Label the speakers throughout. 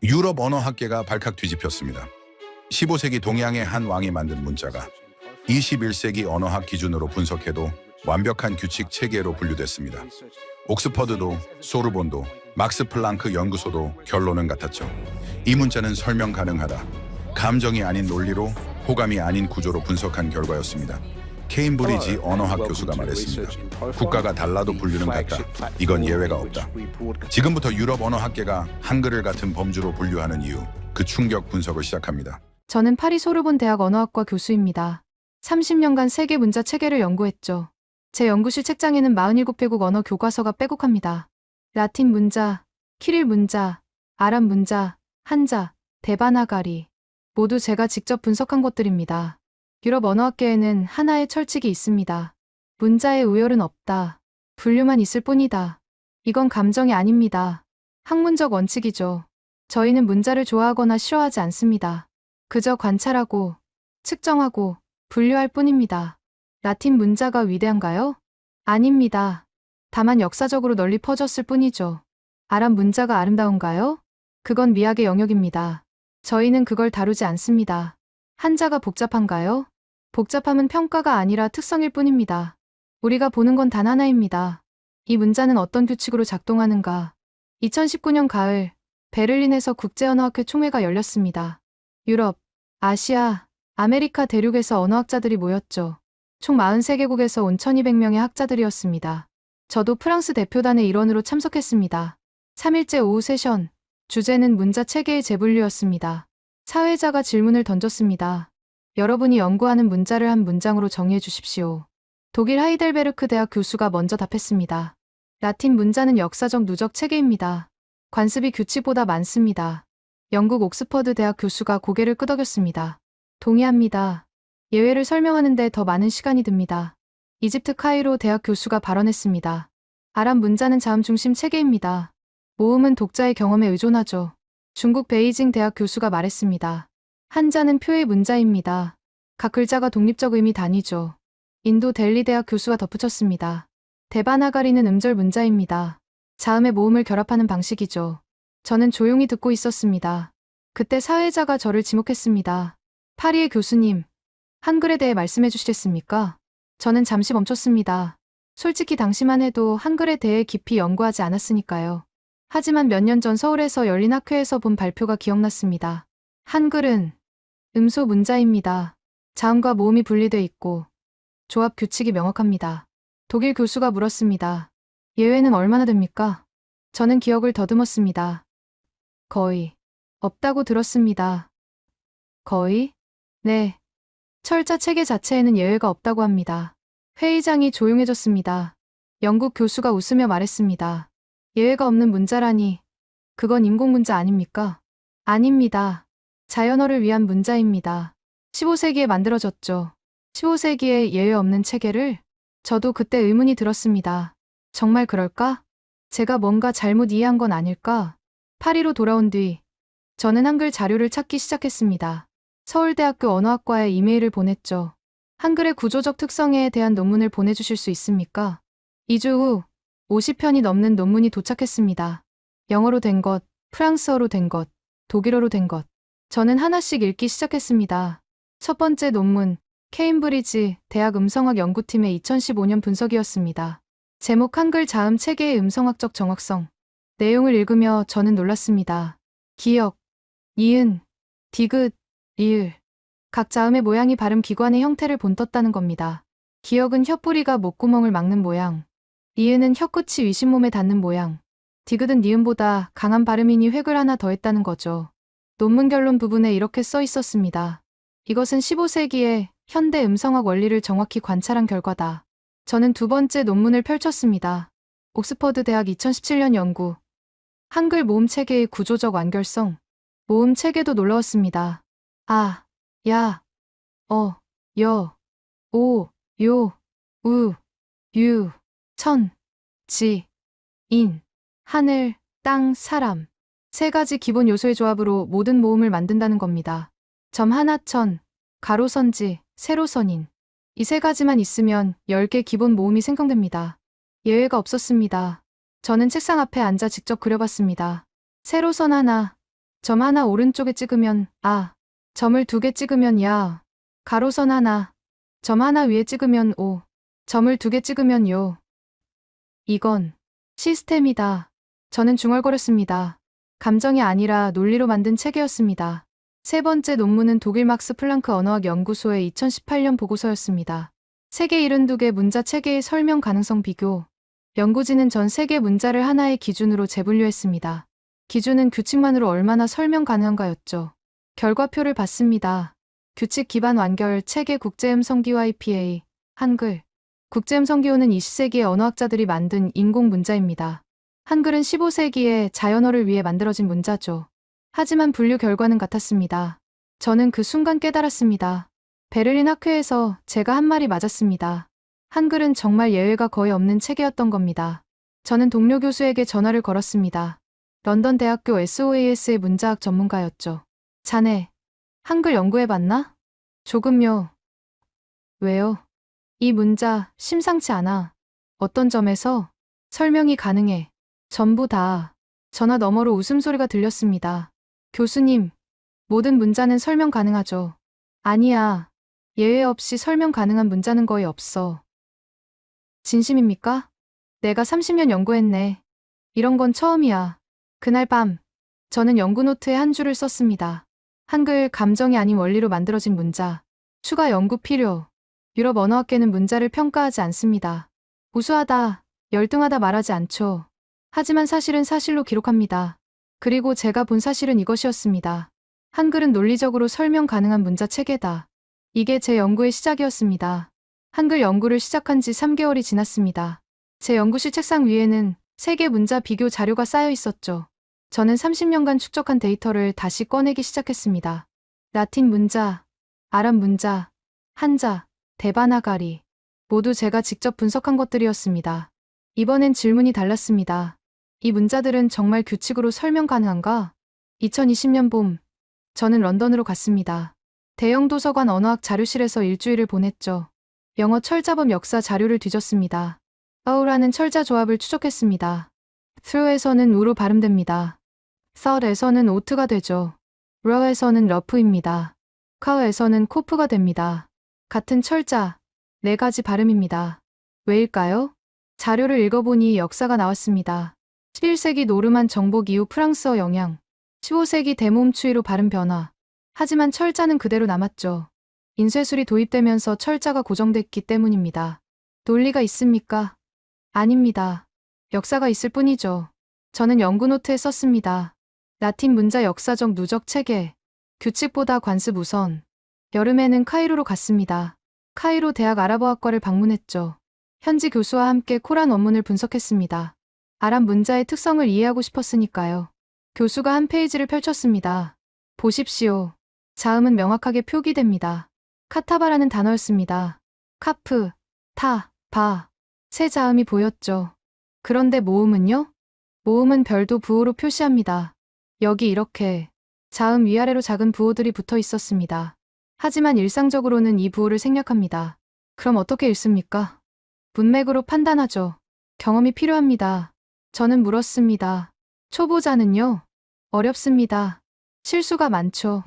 Speaker 1: 유럽 언어학계가 발칵 뒤집혔습니다. 15세기 동양의 한 왕이 만든 문자가 21세기 언어학 기준으로 분석해도 완벽한 규칙 체계로 분류됐습니다. 옥스퍼드도 소르본도 막스 플랑크 연구소도 결론은 같았죠. 이 문자는 설명 가능하다. 감정이 아닌 논리로, 호감이 아닌 구조로 분석한 결과였습니다. 케임브리지 언어학 교수가 말했습니다. 국가가 달라도 분류는 같다. 이건 예외가 없다. 지금부터 유럽 언어학계가 한글을 같은 범주로 분류하는 이유, 그 충격 분석을 시작합니다.
Speaker 2: 저는 파리 소르본 대학 언어학과 교수입니다. 30년간 세계 문자 체계를 연구했죠. 제 연구실 책장에는 47개국 언어 교과서가 빼곡합니다. 라틴 문자, 키릴 문자, 아랍 문자, 한자, 데바나가리 모두 제가 직접 분석한 것들입니다. 유럽 언어학계에는 하나의 철칙이 있습니다. 문자에 우열은 없다. 분류만 있을 뿐이다. 이건 감정이 아닙니다. 학문적 원칙이죠. 저희는 문자를 좋아하거나 싫어하지 않습니다. 그저 관찰하고, 측정하고, 분류할 뿐입니다. 라틴 문자가 위대한가요? 아닙니다. 다만 역사적으로 널리 퍼졌을 뿐이죠. 아랍 문자가 아름다운가요? 그건 미학의 영역입니다. 저희는 그걸 다루지 않습니다. 한자가 복잡한가요? 복잡함은 평가가 아니라 특성일 뿐입니다. 우리가 보는 건 단 하나입니다. 이 문자는 어떤 규칙으로 작동하는가. 2019년 가을, 베를린에서 국제언어학회 총회가 열렸습니다. 유럽, 아시아, 아메리카 대륙에서 언어학자들이 모였죠. 총 43개국에서 온 1200명의 학자들이었습니다. 저도 프랑스 대표단의 일원으로 참석했습니다. 3일째 오후 세션, 주제는 문자 체계의 재분류였습니다. 사회자가 질문을 던졌습니다. 여러분이 연구하는 문자를 한 문장으로 정의해 주십시오. 독일 하이델베르크 대학 교수가 먼저 답했습니다. 라틴 문자는 역사적 누적 체계입니다. 관습이 규칙보다 많습니다. 영국 옥스퍼드 대학 교수가 고개를 끄덕였습니다. 동의합니다. 예외를 설명하는데 더 많은 시간이 듭니다. 이집트 카이로 대학 교수가 발언했습니다. 아랍 문자는 자음 중심 체계입니다. 모음은 독자의 경험에 의존하죠. 중국 베이징 대학 교수가 말했습니다. 한자는 표의 문자입니다. 각 글자가 독립적 의미 단위죠. 인도 델리 대학 교수가 덧붙였습니다. 데바나가리는 음절 문자입니다. 자음의 모음을 결합하는 방식이죠. 저는 조용히 듣고 있었습니다. 그때 사회자가 저를 지목했습니다. 파리의 교수님, 한글에 대해 말씀해 주시겠습니까? 저는 잠시 멈췄습니다. 솔직히 당시만 해도 한글에 대해 깊이 연구하지 않았으니까요. 하지만 몇 년 전 서울에서 열린 학회에서 본 발표가 기억났습니다. 한글은 음소 문자입니다. 자음과 모음이 분리돼 있고 조합 규칙이 명확합니다. 독일 교수가 물었습니다. 예외는 얼마나 됩니까? 저는 기억을 더듬었습니다. 거의 없다고 들었습니다. 거의? 네. 철자 체계 자체에는 예외가 없다고 합니다. 회의장이 조용해졌습니다. 영국 교수가 웃으며 말했습니다. 예외가 없는 문자라니. 그건 인공문자 아닙니까? 아닙니다. 자연어를 위한 문자입니다. 15세기에 만들어졌죠. 15세기에 예외 없는 체계를? 저도 그때 의문이 들었습니다. 정말 그럴까? 제가 뭔가 잘못 이해한 건 아닐까? 파리로 돌아온 뒤 저는 한글 자료를 찾기 시작했습니다. 서울대학교 언어학과에 이메일을 보냈죠. 한글의 구조적 특성에 대한 논문을 보내주실 수 있습니까? 2주 후 50편이 넘는 논문이 도착했습니다. 영어로 된 것, 프랑스어로 된 것, 독일어로 된 것. 저는 하나씩 읽기 시작했습니다. 첫 번째 논문, 케임브리지 대학 음성학 연구팀의 2015년 분석이었습니다. 제목 한글 자음 체계의 음성학적 정확성. 내용을 읽으며 저는 놀랐습니다. 기역, 이은, 디귿, 리을. 각 자음의 모양이 발음 기관의 형태를 본떴다는 겁니다. 기역은 혓뿌리가 목구멍을 막는 모양. 이은은 혀끝이 위심몸에 닿는 모양. 디귿은 니은보다 강한 발음이니 획을 하나 더했다는 거죠. 논문 결론 부분에 이렇게 써 있었습니다. 이것은 15세기의 현대 음성학 원리를 정확히 관찰한 결과다. 저는 두 번째 논문을 펼쳤습니다. 옥스퍼드 대학 2017년 연구. 한글 모음 체계의 구조적 완결성. 모음 체계도 놀라웠습니다. 아, 야, 여, 오, 요, 우, 유, 천, 지, 인, 하늘, 땅, 사람. 세 가지 기본 요소의 조합으로 모든 모음을 만든다는 겁니다. 점 하나천, 가로선지, 세로선인. 이 세 가지만 있으면 10개 기본 모음이 생성됩니다. 예외가 없었습니다. 저는 책상 앞에 앉아 직접 그려봤습니다. 세로선 하나, 점 하나 오른쪽에 찍으면 아, 점을 2개 찍으면 야, 가로선 하나, 점 하나 위에 찍으면 오, 점을 2개 찍으면 요. 이건 시스템이다. 저는 중얼거렸습니다. 감정이 아니라 논리로 만든 체계였습니다. 세 번째 논문은 독일 막스 플랑크 언어학 연구소의 2018년 보고서였습니다. 세계 72개 문자 체계의 설명 가능성 비교. 연구진은 전 세계 문자를 하나의 기준으로 재분류했습니다. 기준은 규칙만으로 얼마나 설명 가능한가였죠. 결과표를 봤습니다. 규칙 기반 완결 체계 국제음성기호 IPA 한글. 국제음성기호는 20세기의 언어학자들이 만든 인공 문자입니다. 한글은 15세기에 자연어를 위해 만들어진 문자죠. 하지만 분류 결과는 같았습니다. 저는 그 순간 깨달았습니다. 베를린 학회에서 제가 한 말이 맞았습니다. 한글은 정말 예외가 거의 없는 체계였던 겁니다. 저는 동료 교수에게 전화를 걸었습니다. 런던 대학교 SOAS의 문자학 전문가였죠. 자네, 한글 연구해봤나? 조금요. 왜요? 이 문자 심상치 않아. 어떤 점에서? 설명이 가능해. 전부 다. 전화 너머로 웃음소리가 들렸습니다. 교수님, 모든 문자는 설명 가능하죠. 아니야. 예외 없이 설명 가능한 문자는 거의 없어. 진심입니까? 내가 30년 연구했네. 이런 건 처음이야. 그날 밤, 저는 연구 노트에 한 줄을 썼습니다. 한글 감정이 아닌 원리로 만들어진 문자. 추가 연구 필요. 유럽 언어학계는 문자를 평가하지 않습니다. 우수하다, 열등하다 말하지 않죠. 하지만 사실은 사실로 기록합니다. 그리고 제가 본 사실은 이것이었습니다. 한글은 논리적으로 설명 가능한 문자 체계다. 이게 제 연구의 시작이었습니다. 한글 연구를 시작한 지 3개월이 지났습니다. 제 연구실 책상 위에는 세계 문자 비교 자료가 쌓여 있었죠. 저는 30년간 축적한 데이터를 다시 꺼내기 시작했습니다. 라틴 문자, 아랍 문자, 한자, 데바나가리. 모두 제가 직접 분석한 것들이었습니다. 이번엔 질문이 달랐습니다. 이 문자들은 정말 규칙으로 설명 가능한가? 2020년 봄, 저는 런던으로 갔습니다. 대형 도서관 언어학 자료실에서 일주일을 보냈죠. 영어 철자범 역사 자료를 뒤졌습니다. 어우라는 철자 조합을 추적했습니다. through에서는 우로 발음됩니다. thought에서는 오트가 되죠. row에서는 러프입니다. cow에서는 코프가 됩니다. 같은 철자, 4가지 발음입니다. 왜일까요? 자료를 읽어보니 역사가 나왔습니다. 11세기 노르만 정복 이후 프랑스어 영향, 15세기 대모음 추이로 발음 변화. 하지만 철자는 그대로 남았죠. 인쇄술이 도입되면서 철자가 고정됐기 때문입니다. 논리가 있습니까? 아닙니다. 역사가 있을 뿐이죠. 저는 연구 노트에 썼습니다. 라틴 문자 역사적 누적 체계, 규칙보다 관습 우선. 여름에는 카이로로 갔습니다. 카이로 대학 아랍어학과를 방문했죠. 현지 교수와 함께 코란 원문을 분석했습니다. 아랍 문자의 특성을 이해하고 싶었으니까요. 교수가 한 페이지를 펼쳤습니다. 보십시오. 자음은 명확하게 표기됩니다. 카타바라는 단어였습니다. 카프, 타, 바. 세 자음이 보였죠. 그런데 모음은요? 모음은 별도 부호로 표시합니다. 여기 이렇게 자음 위아래로 작은 부호들이 붙어 있었습니다. 하지만 일상적으로는 이 부호를 생략합니다. 그럼 어떻게 읽습니까? 문맥으로 판단하죠. 경험이 필요합니다. 저는 물었습니다. 초보자는요? 어렵습니다. 실수가 많죠.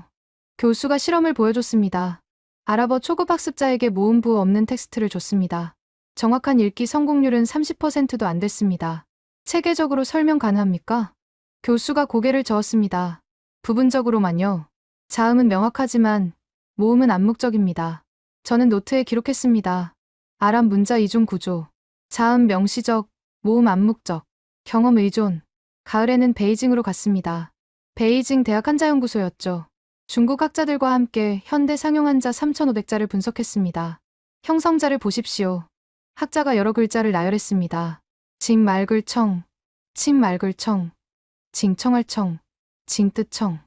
Speaker 2: 교수가 실험을 보여줬습니다. 아랍어 초급 학습자에게 모음 부호 없는 텍스트를 줬습니다. 정확한 읽기 성공률은 30%도 안 됐습니다. 체계적으로 설명 가능합니까? 교수가 고개를 저었습니다. 부분적으로만요. 자음은 명확하지만 모음은 암묵적입니다. 저는 노트에 기록했습니다. 아랍 문자 이중 구조. 자음 명시적, 모음 암묵적. 경험 의존. 가을에는 베이징으로 갔습니다. 베이징 대학 한자연구소였죠. 중국 학자들과 함께 현대 상용 한자 3,500자를 분석했습니다. 형성자를 보십시오. 학자가 여러 글자를 나열했습니다. 징 맑을 청, 칭 맑을 청, 징청할 청, 징뜻 청.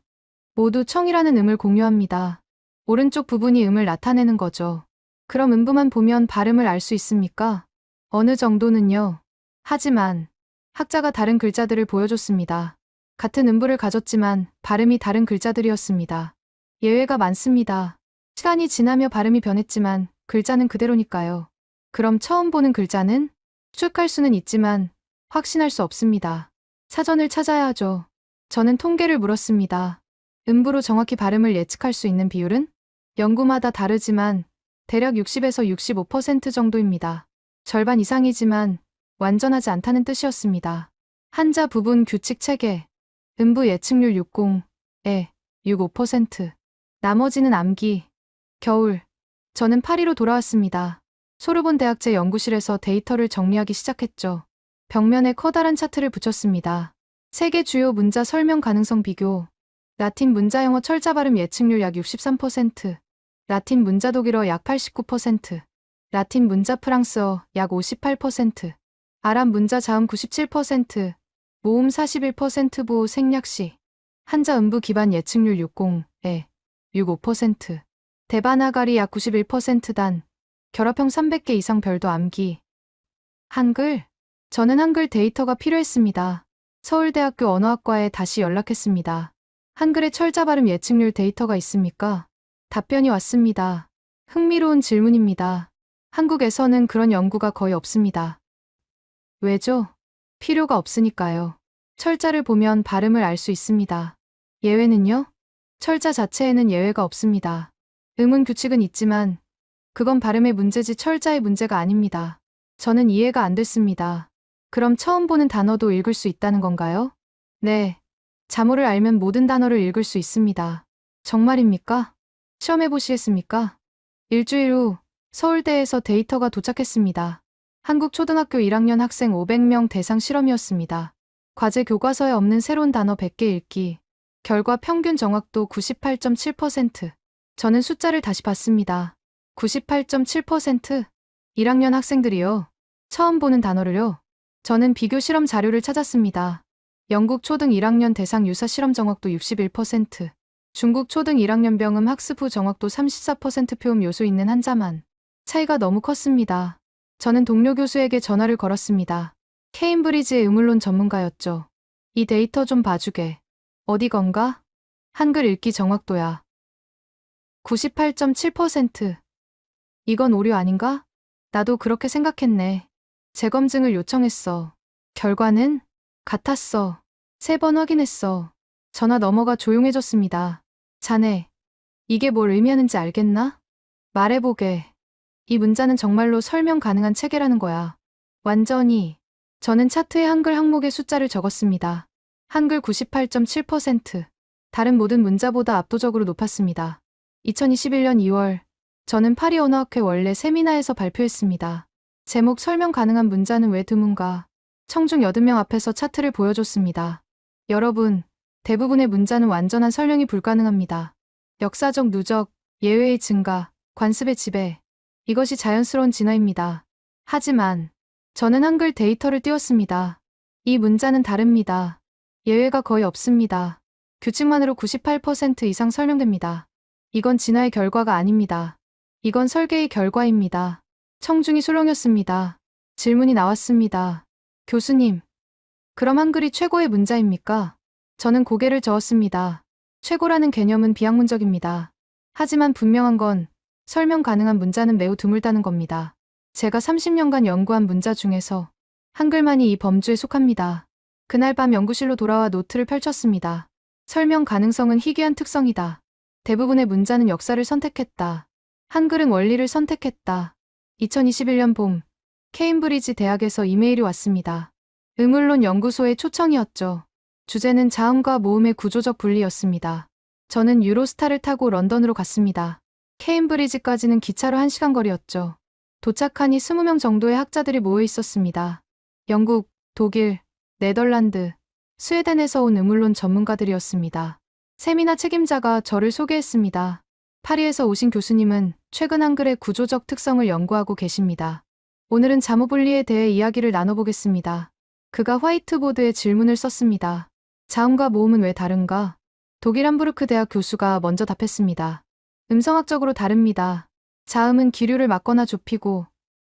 Speaker 2: 모두 청이라는 음을 공유합니다. 오른쪽 부분이 음을 나타내는 거죠. 그럼 음부만 보면 발음을 알 수 있습니까? 어느 정도는요. 하지만 학자가 다른 글자들을 보여줬습니다. 같은 음부를 가졌지만 발음이 다른 글자들이었습니다. 예외가 많습니다. 시간이 지나며 발음이 변했지만 글자는 그대로니까요. 그럼 처음 보는 글자는? 추측할 수는 있지만 확신할 수 없습니다. 사전을 찾아야 하죠. 저는 통계를 물었습니다. 음부로 정확히 발음을 예측할 수 있는 비율은? 연구마다 다르지만 대략 60에서 65% 정도입니다. 절반 이상이지만 완전하지 않다는 뜻이었습니다. 한자 부분 규칙 체계. 음부 예측률 60에 65%. 나머지는 암기. 겨울. 저는 파리로 돌아왔습니다. 소르본 대학제 연구실에서 데이터를 정리하기 시작했죠. 벽면에 커다란 차트를 붙였습니다. 세계 주요 문자 설명 가능성 비교. 라틴 문자 영어 철자 발음 예측률 약 63%. 라틴 문자 독일어 약 89%. 라틴 문자 프랑스어 약 58%. 아랍 문자 자음 97%. 모음 41% 보호 생략시. 한자 음부 기반 예측률 60에 65%. 대바나가리 약 91%단. 결합형 300개 이상 별도 암기. 한글. 저는 한글 데이터가 필요했습니다. 서울대학교 언어학과에 다시 연락했습니다. 한글의 철자 발음 예측률 데이터가 있습니까? 답변이 왔습니다. 흥미로운 질문입니다. 한국에서는 그런 연구가 거의 없습니다. 왜죠? 필요가 없으니까요. 철자를 보면 발음을 알 수 있습니다. 예외는요? 철자 자체에는 예외가 없습니다. 음운 규칙은 있지만 그건 발음의 문제지 철자의 문제가 아닙니다. 저는 이해가 안 됐습니다. 그럼 처음 보는 단어도 읽을 수 있다는 건가요? 네. 자모를 알면 모든 단어를 읽을 수 있습니다. 정말입니까? 시험해 보시겠습니까? 일주일 후 서울대에서 데이터가 도착했습니다. 한국 초등학교 1학년 학생 500명 대상 실험이었습니다. 과제 교과서에 없는 새로운 단어 100개 읽기. 결과 평균 정확도 98.7%. 저는 숫자를 다시 봤습니다. 98.7%? 1학년 학생들이요. 처음 보는 단어를요. 저는 비교 실험 자료를 찾았습니다. 영국 초등 1학년 대상 유사 실험 정확도 61%. 중국 초등 1학년 병음 학습 후 정확도 34% 표음 요소 있는 한자만. 차이가 너무 컸습니다. 저는 동료 교수에게 전화를 걸었습니다. 케임브리지의 음울론 전문가였죠. 이 데이터 좀 봐주게. 어디건가? 한글 읽기 정확도야. 98.7%. 이건 오류 아닌가? 나도 그렇게 생각했네. 재검증을 요청했어. 결과는? 같았어. 3번 확인했어. 전화 넘어가 조용해졌습니다. 자네, 이게 뭘 의미하는지 알겠나? 말해보게. 이 문자는 정말로 설명 가능한 체계라는 거야. 완전히. 저는 차트에 한글 항목의 숫자를 적었습니다. 한글 98.7%. 다른 모든 문자보다 압도적으로 높았습니다. 2021년 2월, 저는 파리 언어학회 원래 세미나에서 발표했습니다. 제목 설명 가능한 문자는 왜 드문가? 청중 80명 앞에서 차트를 보여줬습니다. 여러분, 대부분의 문자는 완전한 설명이 불가능합니다. 역사적 누적, 예외의 증가, 관습의 지배. 이것이 자연스러운 진화입니다. 하지만 저는 한글 데이터를 띄웠습니다. 이 문자는 다릅니다. 예외가 거의 없습니다. 규칙만으로 98% 이상 설명됩니다. 이건 진화의 결과가 아닙니다. 이건 설계의 결과입니다. 청중이 술렁였습니다. 질문이 나왔습니다. 교수님, 그럼 한글이 최고의 문자입니까? 저는 고개를 저었습니다. 최고라는 개념은 비학문적입니다. 하지만 분명한 건 설명 가능한 문자는 매우 드물다는 겁니다. 제가 30년간 연구한 문자 중에서 한글만이 이 범주에 속합니다. 그날 밤 연구실로 돌아와 노트를 펼쳤습니다. 설명 가능성은 희귀한 특성이다. 대부분의 문자는 역사를 선택했다. 한글은 원리를 선택했다. 2021년 봄, 케임브리지 대학에서 이메일이 왔습니다. 음울론 연구소의 초청이었죠. 주제는 자음과 모음의 구조적 분리였습니다. 저는 유로스타를 타고 런던으로 갔습니다. 케임브리지까지는 기차로 1시간 거리였죠. 도착하니 20명 정도의 학자들이 모여 있었습니다. 영국, 독일, 네덜란드, 스웨덴에서 온 음울론 전문가들이었습니다. 세미나 책임자가 저를 소개했습니다. 파리에서 오신 교수님은 최근 한글의 구조적 특성을 연구하고 계십니다. 오늘은 자모 분리에 대해 이야기를 나눠보겠습니다. 그가 화이트보드에 질문을 썼습니다. 자음과 모음은 왜 다른가? 독일 함부르크 대학 교수가 먼저 답했습니다. 음성학적으로 다릅니다. 자음은 기류를 막거나 좁히고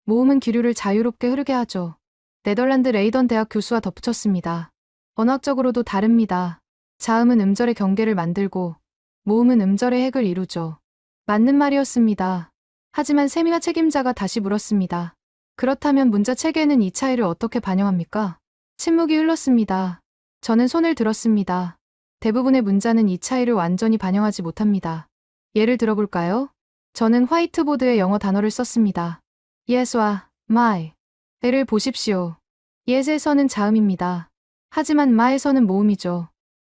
Speaker 2: 모음은 기류를 자유롭게 흐르게 하죠. 네덜란드 레이던 대학 교수와 덧붙였습니다. 언어학적으로도 다릅니다. 자음은 음절의 경계를 만들고 모음은 음절의 핵을 이루죠. 맞는 말이었습니다. 하지만 세미나 책임자가 다시 물었습니다. 그렇다면 문자 체계는 이 차이를 어떻게 반영합니까? 침묵이 흘렀습니다. 저는 손을 들었습니다. 대부분의 문자는 이 차이를 완전히 반영하지 못합니다. 예를 들어볼까요? 저는 화이트보드에 영어 단어를 썼습니다. yes와 my를 보십시오. yes에서는 자음입니다. 하지만 my에서는 모음이죠.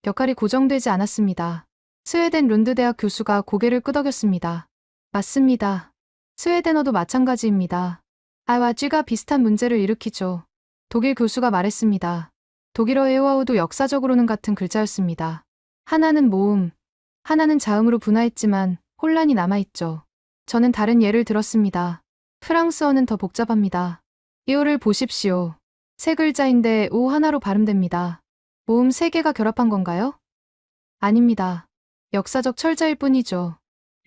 Speaker 2: 역할이 고정되지 않았습니다. 스웨덴 룬드 대학 교수가 고개를 끄덕였습니다. 맞습니다. 스웨덴어도 마찬가지입니다. I와 G가 비슷한 문제를 일으키죠. 독일 교수가 말했습니다. 독일어의 와우도 역사적으로는 같은 글자였습니다. 하나는 모음, 하나는 자음으로 분화했지만 혼란이 남아있죠. 저는 다른 예를 들었습니다. 프랑스어는 더 복잡합니다. 이오를 보십시오. 세 글자인데 오 하나로 발음됩니다. 모음 세 개가 결합한 건가요? 아닙니다. 역사적 철자일 뿐이죠.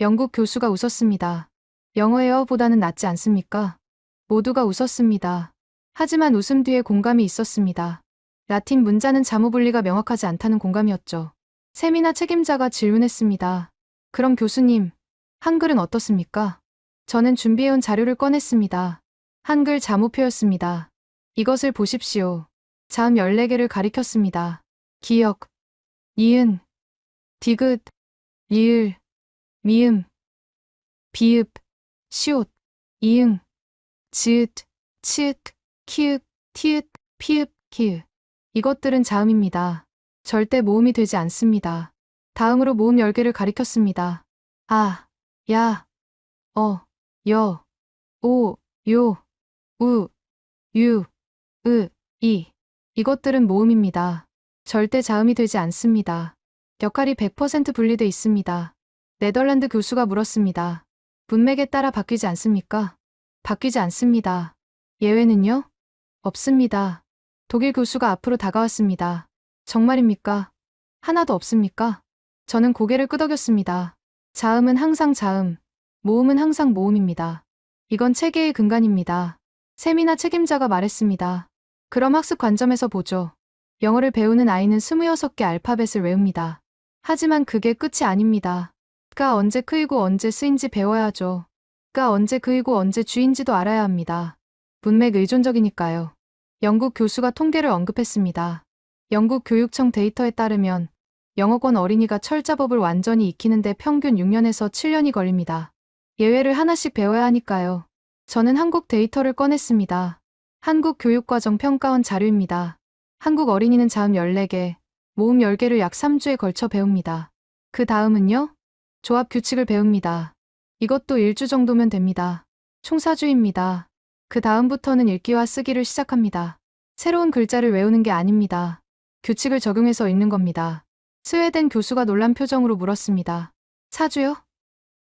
Speaker 2: 영국 교수가 웃었습니다. 영어의 어보다는 낫지 않습니까? 모두가 웃었습니다. 하지만 웃음 뒤에 공감이 있었습니다. 라틴 문자는 자무분리가 명확하지 않다는 공감이었죠. 세미나 책임자가 질문했습니다. 그럼 교수님, 한글은 어떻습니까? 저는 준비해온 자료를 꺼냈습니다. 한글 자무표였습니다. 이것을 보십시오. 자음 14개를 가리켰습니다. 기역, 니은, 디귿, 리을, 미음, 비읍, 시옷, 이응, 지읒, 치읒, 키읔, 티읒, 피읒, 키읔. 이것들은 자음입니다. 절대 모음이 되지 않습니다. 다음으로 모음 10개를 가리켰습니다. 아, 야, 여, 오, 요, 우, 유, 으, 이. 이것들은 모음입니다. 절대 자음이 되지 않습니다. 역할이 100% 분리돼 있습니다. 네덜란드 교수가 물었습니다. 문맥에 따라 바뀌지 않습니까? 바뀌지 않습니다. 예외는요? 없습니다. 독일 교수가 앞으로 다가왔습니다. 정말입니까? 하나도 없습니까? 저는 고개를 끄덕였습니다. 자음은 항상 자음, 모음은 항상 모음입니다. 이건 체계의 근간입니다. 세미나 책임자가 말했습니다. 그럼 학습 관점에서 보죠. 영어를 배우는 아이는 26개 알파벳을 외웁니다. 하지만 그게 끝이 아닙니다. 가 언제 크이고 언제 쓰인지 배워야 하죠. 가 언제 그이고 언제 주인지도 알아야 합니다. 문맥 의존적이니까요. 영국 교수가 통계를 언급했습니다. 영국 교육청 데이터에 따르면 영어권 어린이가 철자법을 완전히 익히는데 평균 6년에서 7년이 걸립니다. 예외를 하나씩 배워야 하니까요. 저는 한국 데이터를 꺼냈습니다. 한국 교육과정 평가원 자료입니다. 한국 어린이는 자음 14개, 모음 10개를 약 3주에 걸쳐 배웁니다. 그 다음은요? 조합 규칙을 배웁니다. 이것도 1주 정도면 됩니다. 총 4주입니다. 그 다음부터는 읽기와 쓰기를 시작합니다. 새로운 글자를 외우는 게 아닙니다. 규칙을 적용해서 읽는 겁니다. 스웨덴 교수가 놀란 표정으로 물었습니다. 4주요?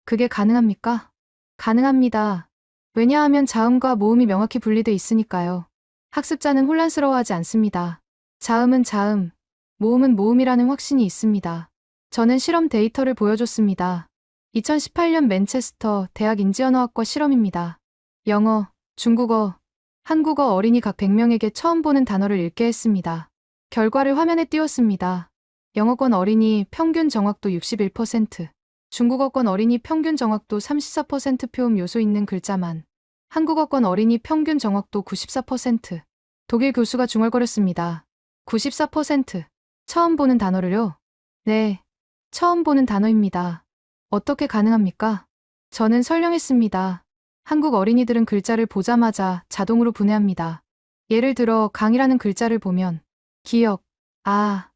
Speaker 2: 그게 가능합니까? 가능합니다. 왜냐하면 자음과 모음이 명확히 분리돼 있으니까요. 학습자는 혼란스러워하지 않습니다. 자음은 자음, 모음은 모음이라는 확신이 있습니다. 저는 실험 데이터를 보여줬습니다. 2018년 맨체스터 대학 인지언어학과 실험입니다. 영어, 중국어, 한국어 어린이 각 100명에게 처음 보는 단어를 읽게 했습니다. 결과를 화면에 띄웠습니다. 영어권 어린이 평균 정확도 61%, 중국어권 어린이 평균 정확도 34% 표음 요소 있는 글자만, 한국어권 어린이 평균 정확도 94%. 독일 교수가 중얼거렸습니다. 94%. 처음 보는 단어를요? 네, 처음 보는 단어입니다. 어떻게 가능합니까? 저는 설명했습니다. 한국 어린이들은 글자를 보자마자 자동으로 분해합니다. 예를 들어 강이라는 글자를 보면 기역, 아,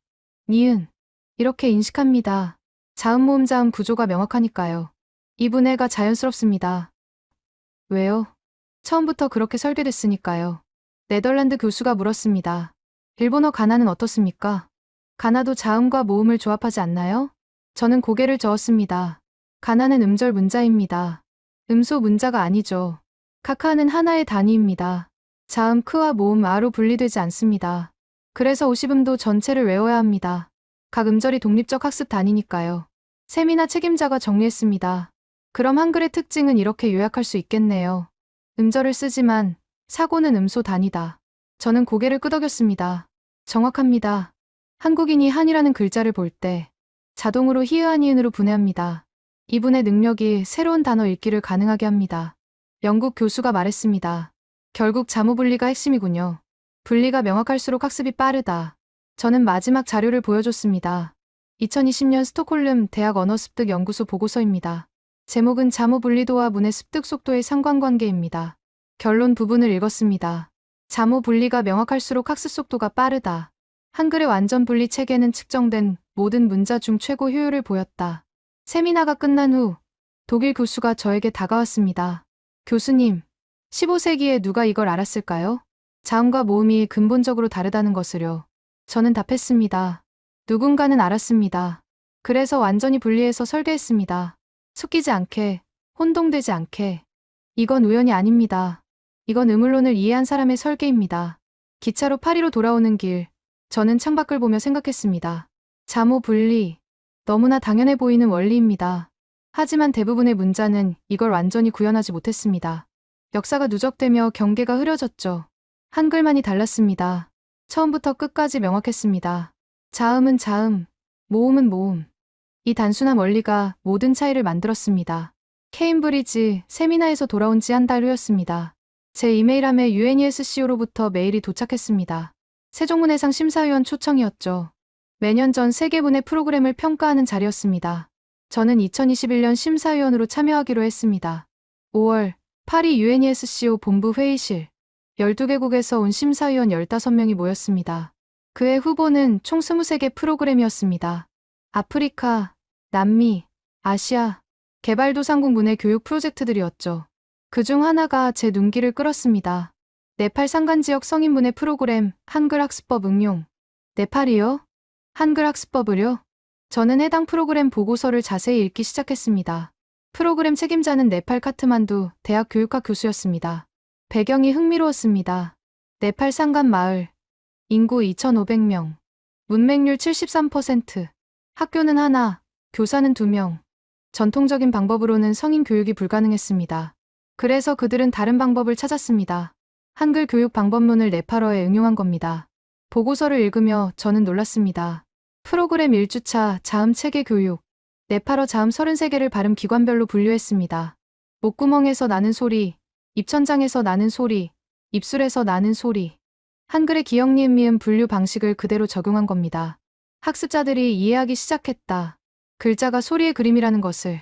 Speaker 2: 니은 이렇게 인식합니다. 자음 모음 자음 구조가 명확하니까요. 이 분해가 자연스럽습니다. 왜요? 처음부터 그렇게 설계됐으니까요. 네덜란드 교수가 물었습니다. 일본어 가나는 어떻습니까? 가나도 자음과 모음을 조합하지 않나요? 저는 고개를 저었습니다. 가나는 음절 문자입니다. 음소 문자가 아니죠. 카카는 하나의 단위입니다. 자음 크와 모음 아로 분리되지 않습니다. 그래서 50음도 전체를 외워야 합니다. 각 음절이 독립적 학습 단위니까요. 세미나 책임자가 정리했습니다. 그럼 한글의 특징은 이렇게 요약할 수 있겠네요. 음절을 쓰지만 사고는 음소 단위다. 저는 고개를 끄덕였습니다. 정확합니다. 한국인이 한이라는 글자를 볼 때 자동으로 히읗한이은으로 분해합니다. 이 분해 능력이 새로운 단어 읽기를 가능하게 합니다. 영국 교수가 말했습니다. 결국 자무분리가 핵심이군요. 분리가 명확할수록 학습이 빠르다. 저는 마지막 자료를 보여줬습니다. 2020년 스톡홀름 대학 언어 습득 연구소 보고서입니다. 제목은 자모 분리도와 문해 습득 속도의 상관관계입니다. 결론 부분을 읽었습니다. 자모 분리가 명확할수록 학습 속도가 빠르다. 한글의 완전 분리 체계는 측정된 모든 문자 중 최고 효율을 보였다. 세미나가 끝난 후 독일 교수가 저에게 다가왔습니다. 교수님, 15세기에 누가 이걸 알았을까요? 자음과 모음이 근본적으로 다르다는 것을요. 저는 답했습니다. 누군가는 알았습니다. 그래서 완전히 분리해서 설계했습니다. 섞이지 않게, 혼동되지 않게. 이건 우연이 아닙니다. 이건 음울론을 이해한 사람의 설계입니다. 기차로 파리로 돌아오는 길, 저는 창밖을 보며 생각했습니다. 자모 분리, 너무나 당연해 보이는 원리입니다. 하지만 대부분의 문자는 이걸 완전히 구현하지 못했습니다. 역사가 누적되며 경계가 흐려졌죠. 한글만이 달랐습니다. 처음부터 끝까지 명확했습니다. 자음은 자음, 모음은 모음. 이 단순한 원리가 모든 차이를 만들었습니다. 케임브리지 세미나에서 돌아온 지 한 달 후였습니다. 제 이메일함에 UNESCO로부터 메일이 도착했습니다. 세종문해상 심사위원 초청이었죠. 매년 전 세계문해 프로그램을 평가하는 자리였습니다. 저는 2021년 심사위원으로 참여하기로 했습니다. 5월, 파리 UNESCO 본부 회의실. 12개국에서 온 심사위원 15명이 모였습니다. 그의 후보는 총 23개 프로그램이었습니다. 아프리카, 남미, 아시아, 개발도상국 문해 교육 프로젝트들이었죠. 그중 하나가 제 눈길을 끌었습니다. 네팔 산간지역 성인 문해 프로그램 한글 학습법 응용. 네팔이요? 한글 학습법을요? 저는 해당 프로그램 보고서를 자세히 읽기 시작했습니다. 프로그램 책임자는 네팔 카트만두 대학 교육학 교수였습니다. 배경이 흥미로웠습니다. 네팔 산간 마을, 인구 2,500명, 문맹률 73%, 학교는 하나, 교사는 2명. 전통적인 방법으로는 성인 교육이 불가능했습니다. 그래서 그들은 다른 방법을 찾았습니다. 한글 교육 방법론을 네팔어에 응용한 겁니다. 보고서를 읽으며 저는 놀랐습니다. 프로그램 1주차 자음 체계 교육. 네팔어 자음 33개를 발음 기관별로 분류했습니다. 목구멍에서 나는 소리, 입천장에서 나는 소리, 입술에서 나는 소리. 한글의 기역 니은 미음 분류 방식을 그대로 적용한 겁니다. 학습자들이 이해하기 시작했다. 글자가 소리의 그림이라는 것을.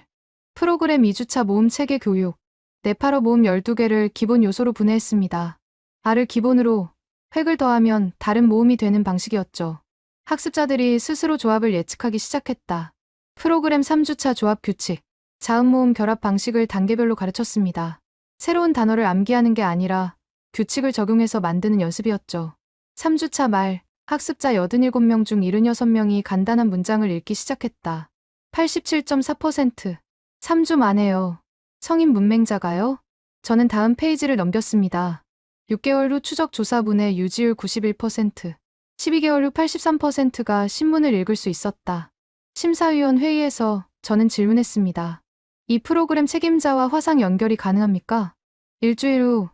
Speaker 2: 프로그램 2주차 모음 체계 교육. 네팔어 모음 12개를 기본 요소로 분해했습니다. 아를 기본으로 획을 더하면 다른 모음이 되는 방식이었죠. 학습자들이 스스로 조합을 예측하기 시작했다. 프로그램 3주차 조합 규칙. 자음 모음 결합 방식을 단계별로 가르쳤습니다. 새로운 단어를 암기하는 게 아니라 규칙을 적용해서 만드는 연습이었죠. 3주차 말. 학습자 87명 중 76명이 간단한 문장을 읽기 시작했다. 87.4%. 3주 만에요. 성인 문맹자가요? 저는 다음 페이지를 넘겼습니다. 6개월 후 추적 조사분의 유지율 91%. 12개월 후 83%가 신문을 읽을 수 있었다. 심사위원 회의에서 저는 질문했습니다. 이 프로그램 책임자와 화상 연결이 가능합니까? 일주일 후